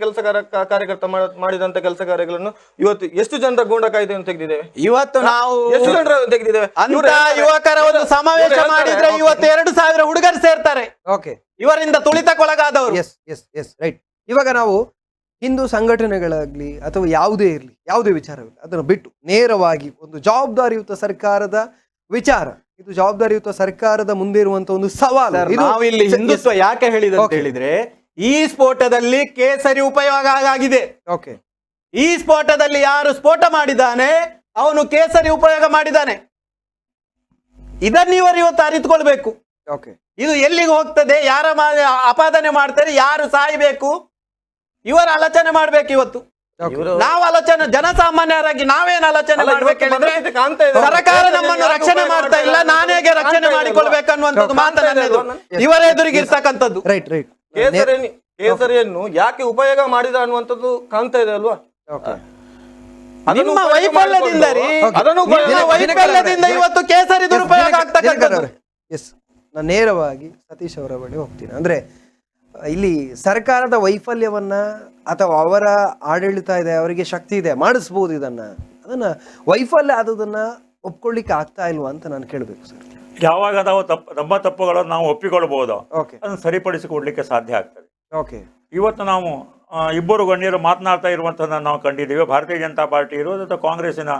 ಕಾರ್ಯಕರ್ತ ಮಾಡಿದಂತ ಕೆಲಸ ಕಾರ್ಯಗಳನ್ನು ಇವತ್ತು ಎಷ್ಟು ಜನರ ಗೂಂಡ ಕಾಯ್ದೆಯನ್ನು ತೆಗೆದಿದ್ದೇವೆ? ಇವತ್ತು ನಾವು ಎಷ್ಟು ಜನರ ತೆಗೆದಿದ್ದೇವೆ? ಅಂತ ಯುವಕರ ಒಂದು ಸಮಾವೇಶ ಮಾಡಿದ್ರೆ ಇವತ್ತು 2,000 ಹುಡುಗರು ಸೇರ್ತಾರೆ ಓಕೆ, ಇವರಿಂದ ತುಳಿತಕ್ಕೊಳಗಾದವರು. Yes yes yes right. ಇವಾಗ ನಾವು ಹಿಂದೂ ಸಂಘಟನೆಗಳಾಗ್ಲಿ ಅಥವಾ ಯಾವುದೇ ಇರಲಿ, ಯಾವುದೇ ವಿಚಾರವಿಲ್ಲ, ಅದನ್ನು ಬಿಟ್ಟು ನೇರವಾಗಿ ಒಂದು ಜವಾಬ್ದಾರಿಯುತ ಸರ್ಕಾರದ ವಿಚಾರ, ಇದು ಜವಾಬ್ದಾರಿಯುತ ಸರ್ಕಾರದ ಮುಂದೆ ಇರುವಂತ ಒಂದು ಸವಾಲು. ನಾವು ಇಲ್ಲಿ ಹಿಂದುತ್ವ ಯಾಕೆ ಹೇಳಿದ ಅಂತ ಹೇಳಿದ್ರೆ, ಈ ಸ್ಫೋಟದಲ್ಲಿ ಕೇಸರಿ ಉಪಯೋಗ ಆಗಿದೆ. ಓಕೆ, ಈ ಸ್ಫೋಟದಲ್ಲಿ ಯಾರು ಸ್ಫೋಟ ಮಾಡಿದ್ದಾನೆ ಅವನು ಕೇಸರಿ ಉಪಯೋಗ ಮಾಡಿದ್ದಾನೆ. ಇದನ್ನು ಇವರು ಇವತ್ತು ಅರಿತುಕೊಳ್ಬೇಕು. ಓಕೆ, ಇದು ಎಲ್ಲಿಗೆ ಹೋಗ್ತದೆ, ಯಾರ ಅಪಾದನೆ ಮಾಡ್ತಾರೆ, ಯಾರು ಸಾಯ್ಬೇಕು, ಇವರ ಆಲೋಚನೆ ಮಾಡ್ಬೇಕು. ಇವತ್ತು ನಾವು ಆಲೋಚನೆ, ಜನಸಾಮಾನ್ಯರಾಗಿ ನಾವೇನ್ ಆಲೋಚನೆ ಮಾಡ್ಬೇಕು ಹೇಳಿದ್ರೆ, ಸರ್ಕಾರ ನಮ್ಮನ್ನು ರಕ್ಷಣೆ ಮಾಡ್ತಾ ಇಲ್ಲ, ನಾನೇಗೆ ರಕ್ಷಣೆ ಮಾಡಿಕೊಳ್ಬೇಕು ಅನ್ನುವಂಥದ್ದು ಮಾತನಾಡಿದ್ದು ಇವರ ಎದುರಿಗೆ ಇರ್ತಕ್ಕಂಥದ್ದು. Right right. ಕೇಸರಿಯನ್ನು ಯಾಕೆ ಉಪಯೋಗ ಮಾಡಿದ ಅನ್ನುವಂಥದ್ದು ಕಾಣ್ತಾ ಇದೆ ಅಲ್ವಾ? ನಿಮ್ಮ ವೈಫಲ್ಯದಿಂದ ಇವತ್ತು ಕೇಸರಿ ದುರುಪಯೋಗ ಆಗ್ತಕ್ಕಂಥದ್ದು. ಎಸ್, ನಾನು ನೇರವಾಗಿ ಸತೀಶ್ ಅವರ ಬಳಿ ಹೋಗ್ತೀನಿ. ಅಂದ್ರೆ ಇಲ್ಲಿ ಸರ್ಕಾರದ ವೈಫಲ್ಯವನ್ನ ಅಥವಾ ಅವರ ಆಡಳಿತ ಇದೆ, ಅವರಿಗೆ ಶಕ್ತಿ ಇದೆ, ಮಾಡಿಸ್ಬೋದು ಅದನ್ನ ವೈಫಲ್ಯ ಆದದನ್ನ ಒಪ್ಕೊಳ್ಳಿಕ್ಕೆ ಆಗ್ತಾ ಇಲ್ವಾ ಅಂತ ನಾನು ಕೇಳಬೇಕು ಸರ್. ಯಾವಾಗ ನಾವು ನಮ್ಮ ತಪ್ಪುಗಳನ್ನು ನಾವು ಒಪ್ಪಿಕೊಳ್ಬಹುದು, ಓಕೆ, ಅದನ್ನು ಸರಿಪಡಿಸಿಕೊಡ್ಲಿಕ್ಕೆ ಸಾಧ್ಯ ಆಗ್ತದೆ. ಓಕೆ, ಇವತ್ತು ನಾವು ಇಬ್ಬರು ಗಣ್ಯರು ಮಾತನಾಡ್ತಾ ಇರುವಂಥದ್ದನ್ನು ನಾವು ಕಂಡಿದ್ದೀವಿ. ಭಾರತೀಯ ಜನತಾ ಪಾರ್ಟಿ ಇರ್ಬೋದು ಅಥವಾ ಕಾಂಗ್ರೆಸ್ಸಿನ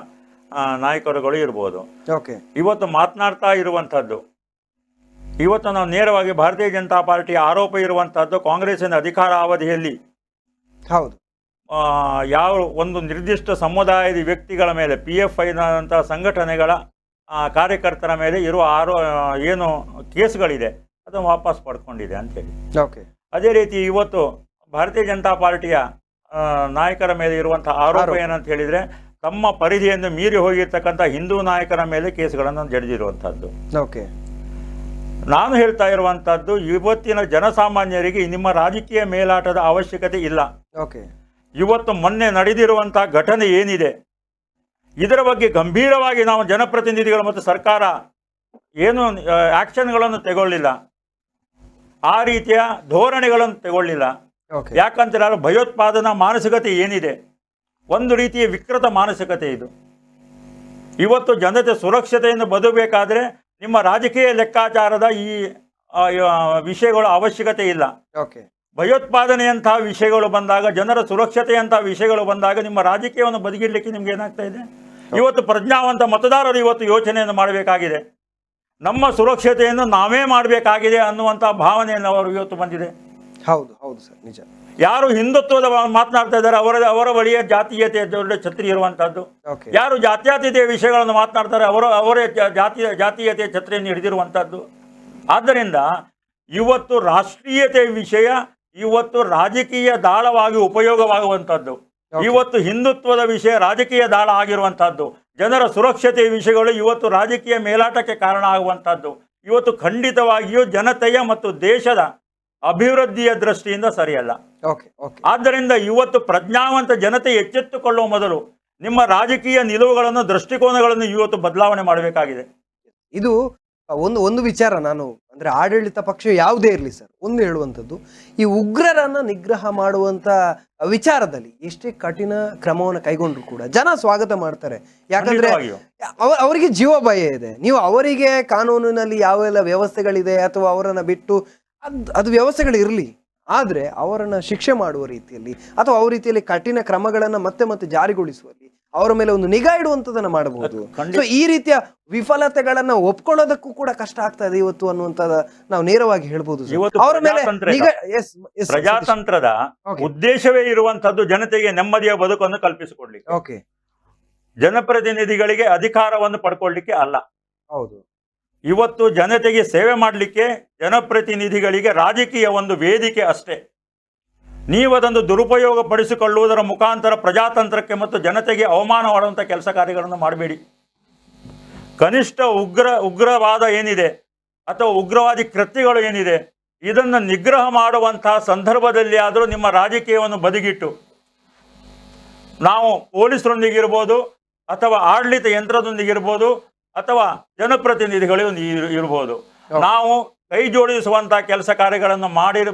ನಾಯಕರುಗಳು ಇರ್ಬೋದು. ಓಕೆ, ಇವತ್ತು ಮಾತನಾಡ್ತಾ ಇರುವಂಥದ್ದು, ಇವತ್ತು ನಾವು ನೇರವಾಗಿ ಭಾರತೀಯ ಜನತಾ ಪಾರ್ಟಿಯ ಆರೋಪ ಇರುವಂಥದ್ದು, ಕಾಂಗ್ರೆಸ್ಸಿನ ಅಧಿಕಾರ ಅವಧಿಯಲ್ಲಿ ಹೌದು, ಯಾವ ಒಂದು ನಿರ್ದಿಷ್ಟ ಸಮುದಾಯದ ವ್ಯಕ್ತಿಗಳ ಮೇಲೆ, PFIನಂತಹ ಸಂಘಟನೆಗಳ ಕಾರ್ಯಕರ್ತರ ಮೇಲೆ ಇರುವ ಏನು ಕೇಸ್ಗಳಿದೆ ಅದನ್ನು ವಾಪಸ್ ಪಡ್ಕೊಂಡಿದೆ ಅಂತೇಳಿ. ಓಕೆ, ಅದೇ ರೀತಿ ಇವತ್ತು ಭಾರತೀಯ ಜನತಾ ಪಾರ್ಟಿಯ ನಾಯಕರ ಮೇಲೆ ಇರುವಂಥ ಆರೋಪ ಏನಂತ ಹೇಳಿದರೆ, ತಮ್ಮ ಪರಿಧಿಯನ್ನು ಮೀರಿ ಹೋಗಿರ್ತಕ್ಕಂಥ ಹಿಂದೂ ನಾಯಕರ ಮೇಲೆ ಕೇಸ್ಗಳನ್ನು ಜಡಿದಿರುವಂಥದ್ದು. ಓಕೆ, ನಾನು ಹೇಳ್ತಾ ಇರುವಂಥದ್ದು, ಇವತ್ತಿನ ಜನಸಾಮಾನ್ಯರಿಗೆ ನಿಮ್ಮ ರಾಜಕೀಯ ಮೇಲಾಟದ ಅವಶ್ಯಕತೆ ಇಲ್ಲ. ಓಕೆ, ಇವತ್ತು ಮೊನ್ನೆ ನಡೆದಿರುವಂಥ ಘಟನೆ ಏನಿದೆ, ಇದರ ಬಗ್ಗೆ ಗಂಭೀರವಾಗಿ ನಾವು ಜನಪ್ರತಿನಿಧಿಗಳು ಮತ್ತು ಸರ್ಕಾರ ಏನು ಆ್ಯಕ್ಷನ್ಗಳನ್ನು ತಗೊಳ್ಳಿಲ್ಲ, ಆ ರೀತಿಯ ಧೋರಣೆಗಳನ್ನು ತಗೊಳ್ಳಿಲ್ಲ. ಯಾಕಂತೇಳಿ ಭಯೋತ್ಪಾದನಾ ಮಾನಸಿಕತೆ ಏನಿದೆ, ಒಂದು ರೀತಿಯ ವಿಕೃತ ಮಾನಸಿಕತೆ ಇದು. ಇವತ್ತು ಜನತೆ ಸುರಕ್ಷತೆಯನ್ನು ಬದುಕಬೇಕಾದ್ರೆ ನಿಮ್ಮ ರಾಜಕೀಯ ಲೆಕ್ಕಾಚಾರದ ಈ ವಿಷಯಗಳ ಅವಶ್ಯಕತೆ ಇಲ್ಲ. ಓಕೆ, ಭಯೋತ್ಪಾದನೆಯಂತಹ ವಿಷಯಗಳು ಬಂದಾಗ, ಜನರ ಸುರಕ್ಷತೆಯಂತಹ ವಿಷಯಗಳು ಬಂದಾಗ ನಿಮ್ಮ ರಾಜಕೀಯವನ್ನು ಬದಿಗಿಡಲಿಕ್ಕೆ ನಿಮ್ಗೆ ಏನಾಗ್ತಾ ಇದೆ? ಇವತ್ತು ಪ್ರಜ್ಞಾವಂತ ಮತದಾರರು ಇವತ್ತು ಯೋಚನೆಯನ್ನು ಮಾಡಬೇಕಾಗಿದೆ. ನಮ್ಮ ಸುರಕ್ಷತೆಯನ್ನು ನಾವೇ ಮಾಡಬೇಕಾಗಿದೆ ಅನ್ನುವಂಥ ಭಾವನೆಯನ್ನು ಅವರು ಇವತ್ತು ಬಂದಿದೆ. ಹೌದು ಹೌದು ಸರ್, ನಿಜ. ಯಾರು ಹಿಂದುತ್ವದ ಮಾತನಾಡ್ತಾ ಇದ್ದಾರೆ ಅವರ ಬಳಿಯ ಜಾತೀಯತೆ ಛತ್ರಿ ಇರುವಂತಹದ್ದು, ಯಾರು ಜಾತ್ಯತೀಯ ವಿಷಯಗಳನ್ನು ಮಾತನಾಡ್ತಾರೆ ಅವರೇ ಜಾತೀಯತೆಯ ಛತ್ರಿಯನ್ನು ಹಿಡಿದಿರುವಂತಹದ್ದು. ಆದ್ದರಿಂದ ಇವತ್ತು ರಾಷ್ಟ್ರೀಯತೆ ವಿಷಯ ಇವತ್ತು ರಾಜಕೀಯ ದಾಳವಾಗಿ ಉಪಯೋಗವಾಗುವಂಥದ್ದು. ಇವತ್ತು ಹಿಂದುತ್ವದ ವಿಷಯ ರಾಜಕೀಯ ದಾಳ ಆಗಿರುವಂತಹದ್ದು. ಜನರ ಸುರಕ್ಷತೆಯ ವಿಷಯಗಳು ಇವತ್ತು ರಾಜಕೀಯ ಮೇಲಾಟಕ್ಕೆ ಕಾರಣ ಆಗುವಂತಹದ್ದು. ಇವತ್ತು ಖಂಡಿತವಾಗಿಯೂ ಜನತೆಯ ಮತ್ತು ದೇಶದ ಅಭಿವೃದ್ಧಿಯ ದೃಷ್ಟಿಯಿಂದ ಸರಿಯಲ್ಲ. ಆದ್ದರಿಂದ ಇವತ್ತು ಪ್ರಜ್ಞಾವಂತ ಜನತೆ ಎಚ್ಚೆತ್ತುಕೊಳ್ಳುವ ಮೊದಲು ನಿಮ್ಮ ರಾಜಕೀಯ ನಿಲುವುಗಳನ್ನು, ದೃಷ್ಟಿಕೋನಗಳನ್ನು ಇವತ್ತು ಬದಲಾವಣೆ ಮಾಡಬೇಕಾಗಿದೆ. ಇದು ಒಂದು ವಿಚಾರ. ನಾನು ಅಂದ್ರೆ ಆಡಳಿತ ಪಕ್ಷ ಯಾವುದೇ ಇರಲಿ ಸರ್, ಒಂದು ಹೇಳುವಂಥದ್ದು, ಈ ಉಗ್ರರನ್ನ ನಿಗ್ರಹ ಮಾಡುವಂತ ವಿಚಾರದಲ್ಲಿ ಎಷ್ಟೇ ಕಠಿಣ ಕ್ರಮವನ್ನು ಕೈಗೊಂಡ್ರು ಕೂಡ ಜನ ಸ್ವಾಗತ ಮಾಡ್ತಾರೆ. ಯಾಕಂದ್ರೆ ಅವರಿಗೆ ಜೀವ ಭಯ ಇದೆ. ನೀವು ಅವರಿಗೆ ಕಾನೂನಿನಲ್ಲಿ ಯಾವೆಲ್ಲ ವ್ಯವಸ್ಥೆಗಳಿದೆ ಅಥವಾ ಅವರನ್ನ ಬಿಟ್ಟು ಅದು ವ್ಯವಸ್ಥೆಗಳು ಇರಲಿ, ಆದ್ರೆ ಅವರನ್ನ ಶಿಕ್ಷೆ ಮಾಡುವ ರೀತಿಯಲ್ಲಿ ಅಥವಾ ಅವ್ರ ರೀತಿಯಲ್ಲಿ ಕಠಿಣ ಕ್ರಮಗಳನ್ನ ಮತ್ತೆ ಜಾರಿಗೊಳಿಸುವಲ್ಲಿ ಅವರ ಮೇಲೆ ಒಂದು ನಿಗಾ ಇಡುವಂಥದ್ದನ್ನ ಮಾಡಬಹುದು. ಸೊ ಈ ರೀತಿಯ ವಿಫಲತೆಗಳನ್ನ ಒಪ್ಕೊಳ್ಳೋದಕ್ಕೂ ಕೂಡ ಕಷ್ಟ ಆಗ್ತಾ ಇದೆ ಇವತ್ತು ಅನ್ನುವಂಥದ್ದು ನಾವು ನೇರವಾಗಿ ಹೇಳ್ಬೋದು. ಅವರ ಮೇಲೆ ಪ್ರಜಾತಂತ್ರದ ಉದ್ದೇಶವೇ ಇರುವಂತದ್ದು ಜನತೆಗೆ ನೆಮ್ಮದಿಯ ಬದುಕನ್ನು ಕಲ್ಪಿಸಿಕೊಡ್ಲಿಕ್ಕೆ. ಓಕೆ, ಜನಪ್ರತಿನಿಧಿಗಳಿಗೆ ಅಧಿಕಾರವನ್ನು ಪಡ್ಕೊಳ್ಳಿಕ್ಕೆ ಅಲ್ಲ. ಹೌದು. ಇವತ್ತು ಜನತೆಗೆ ಸೇವೆ ಮಾಡಲಿಕ್ಕೆ ಜನಪ್ರತಿನಿಧಿಗಳಿಗೆ ರಾಜಕೀಯ ಒಂದು ವೇದಿಕೆ ಅಷ್ಟೇ. ನೀವು ಅದನ್ನು ದುರುಪಯೋಗ ಪಡಿಸಿಕೊಳ್ಳುವುದರ ಮುಖಾಂತರ ಪ್ರಜಾತಂತ್ರಕ್ಕೆ ಮತ್ತು ಜನತೆಗೆ ಅವಮಾನ ಮಾಡುವಂಥ ಕೆಲಸ ಕಾರ್ಯಗಳನ್ನು ಮಾಡಬೇಡಿ. ಕನಿಷ್ಠ ಉಗ್ರವಾದ ಏನಿದೆ ಅಥವಾ ಉಗ್ರವಾದಿ ಕೃತ್ಯಗಳು ಏನಿದೆ ಇದನ್ನು ನಿಗ್ರಹ ಮಾಡುವಂತಹ ಸಂದರ್ಭದಲ್ಲಿ ಆದರೂ ನಿಮ್ಮ ರಾಜಕೀಯವನ್ನು ಬದಿಗಿಟ್ಟು ನಾವು ಪೊಲೀಸರೊಂದಿಗಿರ್ಬೋದು ಅಥವಾ ಆಡಳಿತ ಯಂತ್ರದೊಂದಿಗಿರ್ಬೋದು ಅಥವಾ ಜನಪ್ರತಿನಿಧಿಗಳು ಇರ್ಬೋದು, ನಾವು ಕೈ ಜೋಡಿಸುವಂತಹ ಕೆಲಸ ಕಾರ್ಯಗಳನ್ನು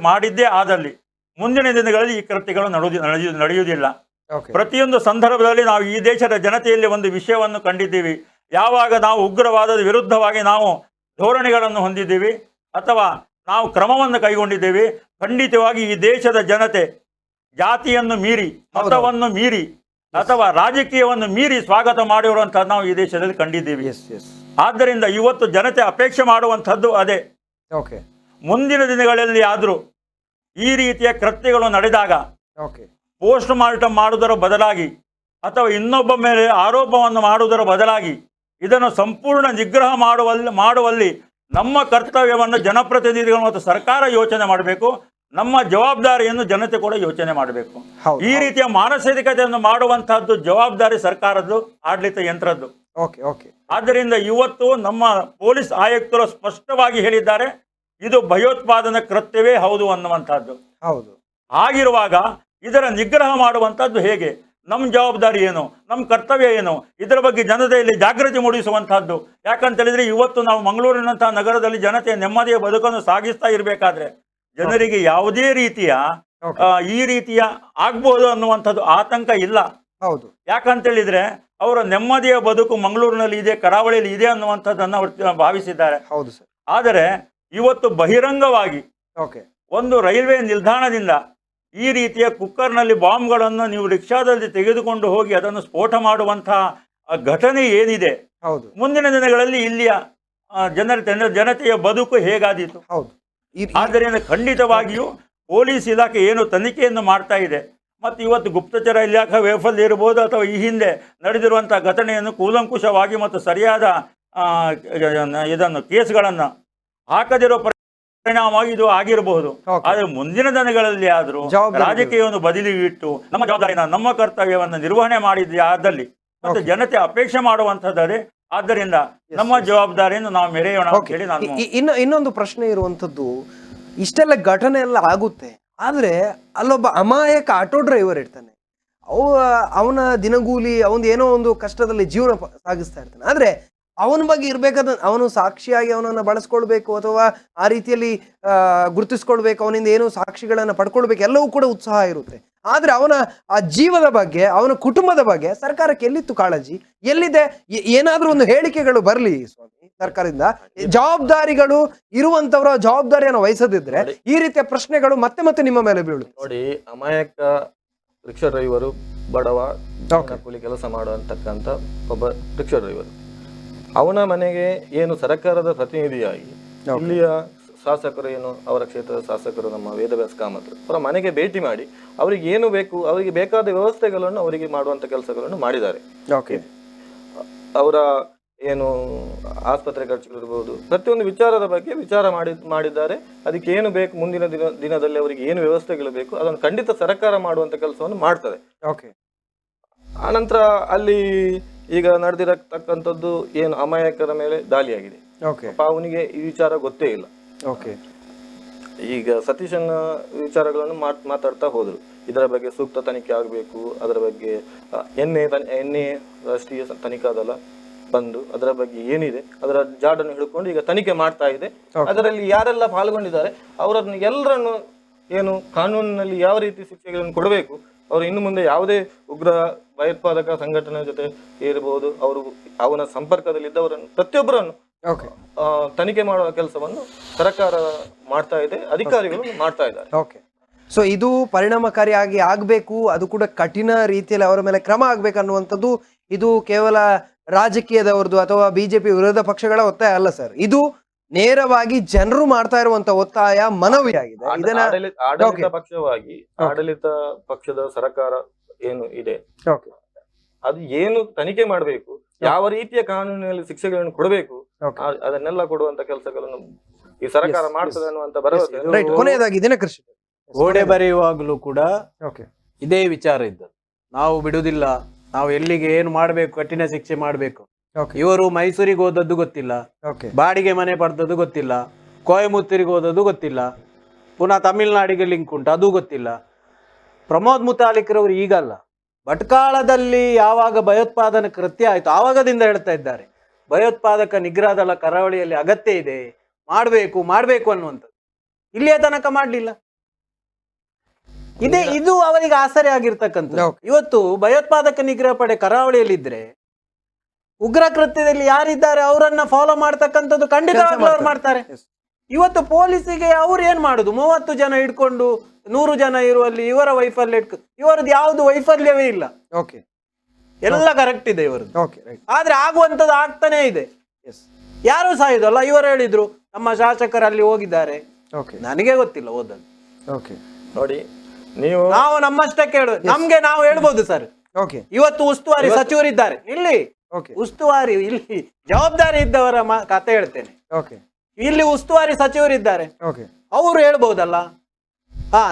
ಮಾಡಿದ್ದೇ ಆದಲ್ಲಿ ಮುಂದಿನ ದಿನಗಳಲ್ಲಿ ಈ ಕೃತ್ಯಗಳು ನಡೆಯುವುದಿಲ್ಲ. ಪ್ರತಿಯೊಂದು ಸಂದರ್ಭದಲ್ಲಿ ನಾವು ಈ ದೇಶದ ಜನತೆಯಲ್ಲಿ ಒಂದು ವಿಷಯವನ್ನು ಕಂಡಿದ್ದೀವಿ. ಯಾವಾಗ ನಾವು ಉಗ್ರವಾದದ ವಿರುದ್ಧವಾಗಿ ನಾವು ಧೋರಣೆಗಳನ್ನು ಹೊಂದಿದ್ದೀವಿ ಅಥವಾ ನಾವು ಕ್ರಮವನ್ನು ಕೈಗೊಂಡಿದ್ದೇವೆ, ಖಂಡಿತವಾಗಿ ಈ ದೇಶದ ಜನತೆ ಜಾತಿಯನ್ನು ಮೀರಿ, ಮತವನ್ನು ಮೀರಿ ಅಥವಾ ರಾಜಕೀಯವನ್ನು ಮೀರಿ ಸ್ವಾಗತ ಮಾಡಿರುವಂಥದ್ದು ನಾವು ಈ ದೇಶದಲ್ಲಿ ಕಂಡಿದ್ದೀವಿ. ಆದ್ದರಿಂದ ಇವತ್ತು ಜನತೆ ಅಪೇಕ್ಷೆ ಮಾಡುವಂಥದ್ದು ಅದೇ. ಮುಂದಿನ ದಿನಗಳಲ್ಲಿ ಆದರೂ ಈ ರೀತಿಯ ಕೃತ್ಯಗಳು ನಡೆದಾಗ ಪೋಸ್ಟ್ ಮಾರ್ಟಮ್ ಮಾಡುವುದರ ಬದಲಾಗಿ ಅಥವಾ ಇನ್ನೊಬ್ಬ ಮೇಲೆ ಆರೋಪವನ್ನು ಮಾಡುವುದರ ಬದಲಾಗಿ ಇದನ್ನು ಸಂಪೂರ್ಣ ನಿಗ್ರಹ ಮಾಡುವಲ್ಲಿ ನಮ್ಮ ಕರ್ತವ್ಯವನ್ನು ಜನಪ್ರತಿನಿಧಿಗಳು ಮತ್ತು ಸರ್ಕಾರ ಯೋಚನೆ ಮಾಡಬೇಕು. ನಮ್ಮ ಜವಾಬ್ದಾರಿಯನ್ನು ಜನತೆ ಕೂಡ ಯೋಚನೆ ಮಾಡಬೇಕು. ಈ ರೀತಿಯ ಮಾನಸಿಕತೆಯನ್ನು ಮಾಡುವಂತಹದ್ದು ಜವಾಬ್ದಾರಿ ಸರ್ಕಾರದ್ದು, ಆಡಳಿತ ಯಂತ್ರದ್ದು. ಆದ್ದರಿಂದ ಇವತ್ತು ನಮ್ಮ ಪೊಲೀಸ್ ಆಯುಕ್ತರು ಸ್ಪಷ್ಟವಾಗಿ ಹೇಳಿದ್ದಾರೆ, ಇದು ಭಯೋತ್ಪಾದನಾ ಕೃತ್ಯವೇ ಹೌದು ಅನ್ನುವಂಥದ್ದು. ಹಾಗಿರುವಾಗ ಇದರ ನಿಗ್ರಹ ಮಾಡುವಂಥದ್ದು ಹೇಗೆ? ನಮ್ಮ ಜವಾಬ್ದಾರಿ ಏನು, ನಮ್ಮ ಕರ್ತವ್ಯ ಏನು, ಇದರ ಬಗ್ಗೆ ಜನತೆಯಲ್ಲಿ ಜಾಗೃತಿ ಮೂಡಿಸುವಂತಹದ್ದು. ಯಾಕಂತ ಹೇಳಿದ್ರೆ ಇವತ್ತು ನಾವು ಮಂಗಳೂರಿನಂತಹ ನಗರದಲ್ಲಿ ಜನತೆಯ ನೆಮ್ಮದಿಯ ಬದುಕನ್ನು ಸಾಗಿಸ್ತಾ ಇರಬೇಕಾದ್ರೆ ಜನರಿಗೆ ಯಾವುದೇ ರೀತಿಯ ಈ ರೀತಿಯ ಆಗ್ಬೋದು ಅನ್ನುವಂಥದ್ದು ಆತಂಕ ಇಲ್ಲ. ಯಾಕಂತ ಹೇಳಿದ್ರೆ ಅವರ ನೆಮ್ಮದಿಯ ಬದುಕು ಮಂಗಳೂರಿನಲ್ಲಿ ಇದೆ, ಕರಾವಳಿಯಲ್ಲಿ ಇದೆ ಅನ್ನುವಂಥದ್ದನ್ನು ಅವರು ಭಾವಿಸಿದ್ದಾರೆ. ಆದರೆ ಇವತ್ತು ಬಹಿರಂಗವಾಗಿ ಒಂದು ರೈಲ್ವೆ ನಿಲ್ದಾಣದಿಂದ ಈ ರೀತಿಯ ಕುಕ್ಕರ್ನಲ್ಲಿ ಬಾಂಬ್ಗಳನ್ನು ನೀವು ರಿಕ್ಷಾದಲ್ಲಿ ತೆಗೆದುಕೊಂಡು ಹೋಗಿ ಅದನ್ನು ಸ್ಫೋಟ ಮಾಡುವಂತಹ ಘಟನೆ ಏನಿದೆ, ಮುಂದಿನ ದಿನಗಳಲ್ಲಿ ಇಲ್ಲಿಯ ಜನತೆಯ ಬದುಕು ಹೇಗಾದೀತು? ಆದ್ದರಿಂದ ಖಂಡಿತವಾಗಿಯೂ ಪೊಲೀಸ್ ಇಲಾಖೆ ಏನು ತನಿಖೆಯನ್ನು ಮಾಡ್ತಾ ಇದೆ ಮತ್ತು ಇವತ್ತು ಗುಪ್ತಚರ ಇಲಾಖೆ ವೈಫಲ್ಯ ಇರಬಹುದು ಅಥವಾ ಈ ಹಿಂದೆ ನಡೆದಿರುವಂತಹ ಘಟನೆಯನ್ನು ಕೂಲಂಕುಷವಾಗಿ ಮತ್ತು ಸರಿಯಾದ ಇದನ್ನು ಕೇಸ್ಗಳನ್ನು ಹಾಕದಿರೋ ಪರಿಣಾಮವಾಗಿ ಇದು ಆಗಿರಬಹುದು. ಆದರೆ ಮುಂದಿನ ದಿನಗಳಲ್ಲಿ ಆದರೂ ರಾಜಕೀಯವನ್ನು ಬದಲಿಗೆ ಇಟ್ಟು ನಮ್ಮ ಜವಾಬ್ದಾರಿನ, ನಮ್ಮ ಕರ್ತವ್ಯವನ್ನು ನಿರ್ವಹಣೆ ಮಾಡಿದ್ದೆ ಆದಲ್ಲಿ ಮತ್ತು ಜನತೆ ಅಪೇಕ್ಷೆ ಮಾಡುವಂಥದ್ದೇ. ಆದ್ದರಿಂದ ನಮ್ಮ ಜವಾಬ್ದಾರಿಯನ್ನು ನಾವು ಮೆರೆಯೋಣ ಅಂತ ಹೇಳಿ ನಾನು ಇನ್ನೊಂದು ಪ್ರಶ್ನೆ ಇರುವಂತದ್ದು, ಇಷ್ಟೆಲ್ಲ ಘಟನೆ ಎಲ್ಲ ಆಗುತ್ತೆ, ಆದ್ರೆ ಅಲ್ಲೊಬ್ಬ ಅಮಾಯಕ ಆಟೋ ಡ್ರೈವರ್ ಇರ್ತಾನೆ, ಅವನ ದಿನಗೂಲಿ ಅವನ್ ಏನೋ ಒಂದು ಕಷ್ಟದಲ್ಲಿ ಜೀವನ ಸಾಗಿಸ್ತಾ ಇರ್ತಾನೆ. ಆದ್ರೆ ಅವನ ಬಗ್ಗೆ ಇರ್ಬೇಕಾದ ಅವನು ಸಾಕ್ಷಿಯಾಗಿ ಅವನನ್ನ ಬಳಸ್ಕೊಳ್ಬೇಕು ಅಥವಾ ಆ ರೀತಿಯಲ್ಲಿ ಗುರುತಿಸ್ಕೊಳ್ಬೇಕು, ಅವನಿಂದ ಏನು ಸಾಕ್ಷಿಗಳನ್ನ ಪಡ್ಕೊಳ್ಬೇಕು, ಎಲ್ಲವೂ ಕೂಡ ಉತ್ಸಾಹ ಇರುತ್ತೆ. ಆದ್ರೆ ಅವನ ಆ ಜೀವದ ಬಗ್ಗೆ, ಅವನ ಕುಟುಂಬದ ಬಗ್ಗೆ ಸರ್ಕಾರಕ್ಕೆ ಎಲ್ಲಿತ್ತು ಕಾಳಜಿ? ಎಲ್ಲಿದೆ? ಏನಾದ್ರೂ ಒಂದು ಹೇಳಿಕೆಗಳು ಬರಲಿ ಸ್ವಾಮಿ ಸರ್ಕಾರದಿಂದ. ಜವಾಬ್ದಾರಿಗಳು ಇರುವಂತವರ ಜವಾಬ್ದಾರಿಯನ್ನು ವಹಿಸದಿದ್ರೆ ಈ ರೀತಿಯ ಪ್ರಶ್ನೆಗಳು ಮತ್ತೆ ಮತ್ತೆ ನಿಮ್ಮ ಮೇಲೆ ಬೀಳುತ್ತೆ. ನೋಡಿ, ಅಮಾಯಕ ರಿಕ್ಷಾ ಡ್ರೈವರು, ಬಡವ ಕೂಲಿ ಕೆಲಸ ಮಾಡುವಂತಕ್ಕಂಥ ಒಬ್ಬ ರಿಕ್ಷಾ ಡ್ರೈವರ್, ಅವನ ಮನೆಗೆ ಏನು ಸರ್ಕಾರದ ಪ್ರತಿನಿಧಿಯಾಗಿ ಇಲ್ಲಿಯ ಶಾಸಕರು, ಏನು ಅವರ ಕ್ಷೇತ್ರದ ಶಾಸಕರು, ನಮ್ಮ ವೇದವ್ಯಾಸ ಕಾಮತ್ರು ಅವರ ಮನೆಗೆ ಭೇಟಿ ಮಾಡಿ ಅವರಿಗೆ ಏನು ಬೇಕು, ಅವರಿಗೆ ಬೇಕಾದ ವ್ಯವಸ್ಥೆಗಳನ್ನು ಅವರಿಗೆ ಮಾಡುವಂತ ಕೆಲಸಗಳನ್ನು ಮಾಡಿದ್ದಾರೆ. ಅವರ ಏನು ಆಸ್ಪತ್ರೆ ಖರ್ಚುಗಳಿರ್ಬೋದು, ಪ್ರತಿಯೊಂದು ವಿಚಾರದ ಬಗ್ಗೆ ಮಾಡಿದ್ದಾರೆ. ಅದಕ್ಕೆ ಏನು ಬೇಕು, ಮುಂದಿನ ದಿನದಲ್ಲಿ ಅವರಿಗೆ ಏನು ವ್ಯವಸ್ಥೆಗಳು ಬೇಕು ಅದನ್ನು ಖಂಡಿತ ಸರ್ಕಾರ ಮಾಡುವಂತ ಕೆಲಸವನ್ನು ಮಾಡ್ತದೆ. ಆನಂತರ ಅಲ್ಲಿ ಈಗ ನಡೆದಿರತಕ್ಕಂಥದ್ದು ಏನು ಅಮಾಯಕರ ಮೇಲೆ ದಾಳಿಯಾಗಿದೆ. ಅವನಿಗೆ ಈ ವಿಚಾರ ಗೊತ್ತೇ ಇಲ್ಲ. ಈಗ ಸತೀಶನ ವಿಚಾರಗಳನ್ನು ಮಾತಾಡ್ತಾ ಹೋದ್ರು, ಇದರ ಬಗ್ಗೆ ಸೂಕ್ತ ತನಿಖೆ ಆಗಬೇಕು, ಅದರ ಬಗ್ಗೆ ಎನ್ಎ ರಾಷ್ಟ್ರೀಯ ತನಿಖಾ ದಳ ಬಂದು ಅದರ ಬಗ್ಗೆ ಏನಿದೆ ಅದರ ಜಾಡನ್ನು ಹಿಡ್ಕೊಂಡು ಈಗ ತನಿಖೆ ಮಾಡ್ತಾ ಇದೆ. ಅದರಲ್ಲಿ ಯಾರೆಲ್ಲ ಪಾಲ್ಗೊಂಡಿದ್ದಾರೆ ಅವರನ್ನು ಎಲ್ಲರನ್ನು ಏನು ಕಾನೂನಿನಲ್ಲಿ ಯಾವ ರೀತಿ ಶಿಕ್ಷೆಗಳನ್ನು ಕೊಡಬೇಕು, ಅವರು ಇನ್ನು ಮುಂದೆ ಯಾವುದೇ ಉಗ್ರ ಭಯೋತ್ಪಾದಕ ಸಂಘಟನೆ ಜೊತೆ ಇರಬಹುದು, ಅವರು ಅವನ ಸಂಪರ್ಕದಲ್ಲಿದ್ದವರನ್ನು ಪ್ರತಿಯೊಬ್ಬರನ್ನು ತನಿಖೆ ಮಾಡುವ ಕೆಲಸವನ್ನು ಸರ್ಕಾರ ಮಾಡ್ತಾ ಇದೆ, ಅಧಿಕಾರಿಗಳು ಮಾಡ್ತಾ ಇದ್ದಾರೆ. ಸೊ ಇದು ಪರಿಣಾಮಕಾರಿಯಾಗಿ ಆಗ್ಬೇಕು, ಅದು ಕೂಡ ಕಠಿಣ ರೀತಿಯಲ್ಲಿ ಅವರ ಮೇಲೆ ಕ್ರಮ ಆಗ್ಬೇಕನ್ನುವಂಥದ್ದು ಇದು ಕೇವಲ ರಾಜಕೀಯದವರದು ಅಥವಾ ಬಿಜೆಪಿ ವಿರೋಧ ಪಕ್ಷಗಳ ಒತ್ತಾಯ ಅಲ್ಲ ಸರ್, ಇದು ನೇರವಾಗಿ ಜನರು ಮಾಡ್ತಾ ಇರುವಂತ ಒತ್ತಾಯ, ಮನವಿಯಾಗಿದೆ. ಆಡಳಿತ ಪಕ್ಷವಾಗಿ ಆಡಳಿತ ಪಕ್ಷದ ಸರ್ಕಾರ ಏನು ಇದೆ ಅದು ಏನು ತನಿಖೆ ಮಾಡಬೇಕು, ಯಾವ ರೀತಿಯ ಕಾನೂನಿನಲ್ಲಿ ಶಿಕ್ಷೆಗಳನ್ನು ಕೊಡಬೇಕು, ಅದನ್ನೆಲ್ಲ ಕೊಡುವಂತ ಕೆಲಸಗಳನ್ನು ಈ ಸರ್ಕಾರ ಮಾಡ್ತದೆ ಅನ್ನುವಂತ ಭರವಸೆ. ಕೊನೆಯದಾಗಿ ದಿನಕೃಷಿ ಗೋಡೆ ಬರೆಯುವಾಗಲೂ ಕೂಡ ಇದೇ ವಿಚಾರ ಇದ್ದದ್ದು, ನಾವು ಬಿಡುವುದಿಲ್ಲ, ನಾವು ಎಲ್ಲಿಗೆ ಏನು ಮಾಡಬೇಕು, ಕಠಿಣ ಶಿಕ್ಷೆ ಮಾಡಬೇಕು. ಇವರು ಮೈಸೂರಿಗೆ ಹೋದದ್ದು ಗೊತ್ತಿಲ್ಲ, ಬಾಡಿಗೆ ಮನೆ ಪಡೆದದ್ದು ಗೊತ್ತಿಲ್ಲ, ಕೊಯಮತ್ತೂರಿಗೆ ಹೋದದ್ದು ಗೊತ್ತಿಲ್ಲ, ಪುನಃ ತಮಿಳ್ನಾಡಿಗೆ ಲಿಂಕ್ ಉಂಟು ಅದು ಗೊತ್ತಿಲ್ಲ. ಪ್ರಮೋದ್ ಮುತಾಲಿಕ್ರವರು ಈಗಲ್ಲ, ಭಟ್ಕಾಳದಲ್ಲಿ ಯಾವಾಗ ಭಯೋತ್ಪಾದನಾ ಕೃತ್ಯ ಆಯಿತು ಆವಾಗದಿಂದ ಹೇಳ್ತಾ ಇದ್ದಾರೆ ಭಯೋತ್ಪಾದಕ ನಿಗ್ರಹ ದಳ ಕರಾವಳಿಯಲ್ಲಿ ಅಗತ್ಯ ಇದೆ, ಮಾಡ್ಬೇಕು ಅನ್ನುವಂಥದ್ದು. ಇಲ್ಲಿಯ ತನಕ ಮಾಡ್ಲಿಲ್ಲ. ಇದು ಅವರಿಗೆ ಆಸರೆ ಆಗಿರ್ತಕ್ಕಂಥ. ಇವತ್ತು ಭಯೋತ್ಪಾದಕ ನಿಗ್ರಹ ಪಡೆ ಕರಾವಳಿಯಲ್ಲಿದ್ರೆ ಉಗ್ರ ಕೃತ್ಯದಲ್ಲಿ ಯಾರಿದ್ದಾರೆ ಅವರನ್ನ ಫಾಲೋ ಮಾಡ್ತಕ್ಕಂಥದ್ದು ಖಂಡಿತವಾಗ್ಲೂ ಅವ್ರು ಮಾಡ್ತಾರೆ. ಇವತ್ತು ಪೊಲೀಸಿಗೆ ಅವ್ರು ಏನ್ ಮಾಡುದು, 30 ಜನ ಹಿಡ್ಕೊಂಡು 100 ಜನ ಇರುವಲ್ಲಿ ಇವರ ವೈಫಲ್ಯ ಇವರದ್ದು ಯಾವ್ದು ವೈಫಲ್ಯವೇ ಇಲ್ಲ. ಎಲ್ಲ ಕರೆಕ್ಟ್ ಇದೆ ಇವರದ್ದು. ಆದ್ರೆ ಆಗುವಂತದ್ದು ಆಗ್ತಾನೆ ಇದೆ. ಯಾರು ಸಾಯುದಲ್ಲ. ಇವರು ಹೇಳಿದ್ರು ನಮ್ಮ ಶಾಸಕರು ಅಲ್ಲಿ ಹೋಗಿದ್ದಾರೆ. ನನಗೆ ಗೊತ್ತಿಲ್ಲ ಓದಲು. ನೋಡಿ, ನಾವು ನಮ್ಮಷ್ಟಕ್ಕೆ ಹೇಳೋದು. ನಮ್ಗೆ ನಾವು ಹೇಳ್ಬೋದು ಸರ್, ಇವತ್ತು ಉಸ್ತುವಾರಿ ಸಚಿವರಿದ್ದಾರೆ ಇಲ್ಲಿ, ಉಸ್ತುವಾರಿ ಇಲ್ಲಿ ಜವಾಬ್ದಾರಿ ಇದ್ದವರ ಕತೆ ಹೇಳ್ತೇನೆ. ಇಲ್ಲಿ ಉಸ್ತುವಾರಿ ಸಚಿವರಿದ್ದಾರೆ, ಅವರು ಹೇಳ್ಬಹುದಲ್ಲ,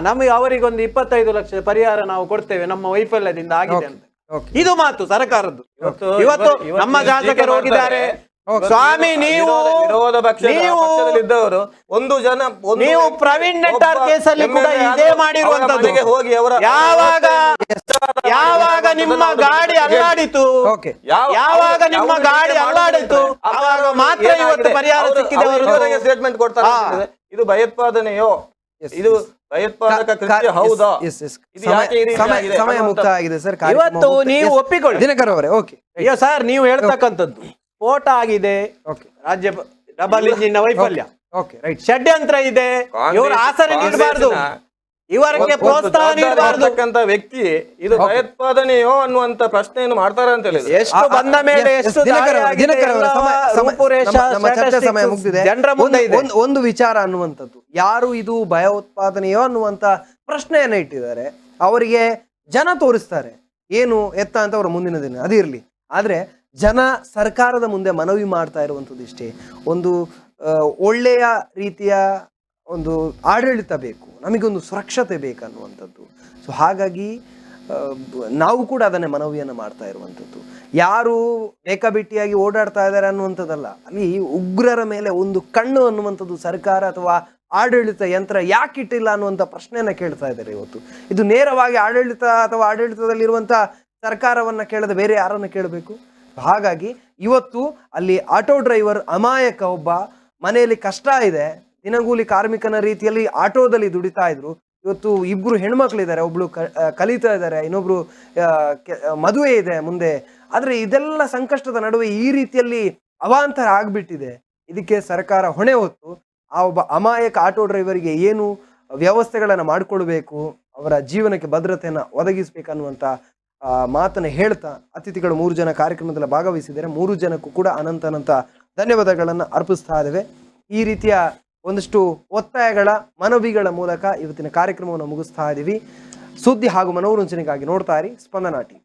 ನಮಗೆ ಅವರಿಗೊಂದು 25 ಲಕ್ಷ ಪರಿಹಾರ ನಾವು ಕೊಡ್ತೇವೆ ನಮ್ಮ ವೈಫಲ್ಯದಿಂದ ಆಗಿದೆ ಅಂತ. ಇದು ಮಾತು ಸರ್ಕಾರದ್ದು. ಇವತ್ತು ನಮ್ಮ ಶಾಸಕರು ಹೋಗಿದ್ದಾರೆ. ಸ್ವಾಮಿ, ನೀವು ವಿರೋಧ ಪಕ್ಷದಲ್ಲಿದ್ದವರು ನೀವು ಪ್ರವೀಣ್ ನೆಟ್ಟಾರ್ ಕೇಸಲ್ಲಿ ಕೂಡ ಇದೇ ಮಾಡಿರುವಂತದ್ದು. ಹೋಗಿ ಅವರ ಯಾವಾಗ ನಿಮ್ಮ ಗಾಡಿ ಅಲ್ಲಾಡಿತು, ಆವಾಗ ಮಾತ್ರ ಇವತ್ತು ಪರಿಹಾರ ಸಿಕ್ಕಿದೆ. ಸ್ಟೇಟ್ಮೆಂಟ್ ಕೊಡ್ತಾರೆ. ಇದು ಭಯೋತ್ಪಾದನೆಯೋ, ಇದು ಭಯೋತ್ಪಾದಕ ಕೃತ್ಯ ಹೌದಾ? ಸಮಯ ಮುಕ್ತ ಆಗಿದೆ ಸರ್. ಇವತ್ತು ನೀವು ಒಪ್ಪಿಕೊಳ್ಳಿ ದಿನಕರ್ ಅವರೇ. ಅಯ್ಯೋ ಸರ್, ನೀವು ಹೇಳ್ತಕ್ಕಂಥದ್ದು ಸ್ಫೋಟ ಆಗಿದೆ, ರಾಜ್ಯ ಡಬಲ್ ಇಂಜಿನ್ ವೈಫಲ್ಯ, ಷಡ್ಯಂತ್ರ ಇದೆ, ಇವರು ಆಸರೆ ನೀಡಬಾರ್ದು, ಇವರಿಗೆ ಪ್ರೋತ್ಸಾಹ ನೀಡಬಾರ್ದು. ವ್ಯಕ್ತಿ ಇದು ಭಯೋತ್ಪಾದನೆಯೋ ಅನ್ನುವಂತ ಪ್ರಶ್ನೆಯನ್ನು ಮಾಡ್ತಾರೆ ಅಂತ ಹೇಳಿದ್ರು. ಎಷ್ಟು ಬಂದ ಮೇಲೆ ಎಷ್ಟು ಸಮಯ ಮುಗಿದಿದೆ. ಜನರ ಮುಂದೆ ಒಂದು ವಿಚಾರ ಅನ್ನುವಂಥದ್ದು, ಯಾರು ಇದು ಭಯೋತ್ಪಾದನೆಯೋ ಅನ್ನುವಂತ ಪ್ರಶ್ನೆಯನ್ನ ಇಟ್ಟಿದ್ದಾರೆ ಅವರಿಗೆ ಜನ ತೋರಿಸ್ತಾರೆ ಏನು ಎತ್ತ ಅಂತ ಅವರ ಮುಂದಿನ ದಿನ ಅದಿರ್ಲಿ. ಆದ್ರೆ ಜನ ಸರ್ಕಾರದ ಮುಂದೆ ಮನವಿ ಮಾಡ್ತಾ ಇರುವಂಥದ್ದು ಇಷ್ಟೇ, ಒಂದು ಒಳ್ಳೆಯ ರೀತಿಯ ಒಂದು ಆಡಳಿತ ಬೇಕು, ನಮಗೊಂದು ಸುರಕ್ಷತೆ ಬೇಕನ್ನುವಂಥದ್ದು. ಸೊ ಹಾಗಾಗಿ ನಾವು ಕೂಡ ಅದನ್ನೇ ಮನವಿಯನ್ನು ಮಾಡ್ತಾ ಇರುವಂಥದ್ದು. ಯಾರು ಬೇಕಾಬಿಟ್ಟಿಯಾಗಿ ಓಡಾಡ್ತಾ ಇದ್ದಾರೆ ಅನ್ನುವಂಥದ್ದಲ್ಲ, ಅಲ್ಲಿ ಉಗ್ರರ ಮೇಲೆ ಒಂದು ಕಣ್ಣು ಅನ್ನುವಂಥದ್ದು ಸರ್ಕಾರ ಅಥವಾ ಆಡಳಿತ ಯಂತ್ರ ಯಾಕಿಟ್ಟಿಲ್ಲ ಅನ್ನುವಂಥ ಪ್ರಶ್ನೆಯನ್ನ ಕೇಳ್ತಾ ಇದ್ದಾರೆ ಇವತ್ತು. ಇದು ನೇರವಾಗಿ ಆಡಳಿತ ಅಥವಾ ಆಡಳಿತದಲ್ಲಿರುವಂಥ ಸರ್ಕಾರವನ್ನ ಕೇಳದೆ ಬೇರೆ ಯಾರನ್ನು ಕೇಳಬೇಕು? ಹಾಗಾಗಿ ಇವತ್ತು ಅಲ್ಲಿ ಆಟೋ ಡ್ರೈವರ್ ಅಮಾಯಕ ಒಬ್ಬ, ಮನೆಯಲ್ಲಿ ಕಷ್ಟ ಇದೆ, ದಿನಗೂಲಿ ಕಾರ್ಮಿಕನ ರೀತಿಯಲ್ಲಿ ಆಟೋದಲ್ಲಿ ದುಡಿತಾ ಇದ್ರು. ಇವತ್ತು 2 ಹೆಣ್ಮಕ್ಳಿದ್ದಾರೆ, ಒಬ್ಳು ಕಲಿತಾ ಇದ್ದಾರೆ, ಇನ್ನೊಬ್ರು ಮದುವೆ ಇದೆ ಮುಂದೆ. ಆದ್ರೆ ಇದೆಲ್ಲ ಸಂಕಷ್ಟದ ನಡುವೆ ಈ ರೀತಿಯಲ್ಲಿ ಅವಾಂತರ ಆಗ್ಬಿಟ್ಟಿದೆ. ಇದಕ್ಕೆ ಸರ್ಕಾರ ಹೊಣೆ ಹೊತ್ತು ಆ ಒಬ್ಬ ಅಮಾಯಕ ಆಟೋ ಡ್ರೈವರ್ಗೆ ಏನು ವ್ಯವಸ್ಥೆಗಳನ್ನ ಮಾಡಿಕೊಳ್ಬೇಕು, ಅವರ ಜೀವನಕ್ಕೆ ಭದ್ರತೆಯನ್ನ ಒದಗಿಸ್ಬೇಕನ್ನುವಂತ ಮಾತನ್ನ ಹೇಳ್ತಾ ಅತಿಥಿಗಳು 3 ಜನ ಕಾರ್ಯಕ್ರಮದಲ್ಲಿ ಭಾಗವಹಿಸಿದ್ದಾರೆ. 3 ಜನಕ್ಕೂ ಕೂಡ ಅನಂತ ಧನ್ಯವಾದಗಳನ್ನು ಅರ್ಪಿಸ್ತಾ ಇದ್ದೇವೆ. ಈ ರೀತಿಯ ಒಂದಷ್ಟು ಒತ್ತಾಯಗಳ ಮನವಿಗಳ ಮೂಲಕ ಇವತ್ತಿನ ಕಾರ್ಯಕ್ರಮವನ್ನು ಮುಗಿಸ್ತಾ ಇದ್ದೀವಿ. ಸುದ್ದಿ ಹಾಗೂ ಮನೋರಂಜನೆಗಾಗಿ ನೋಡ್ತಾ ಇರಿ ಸ್ಪಂದನ ಟಿವಿ.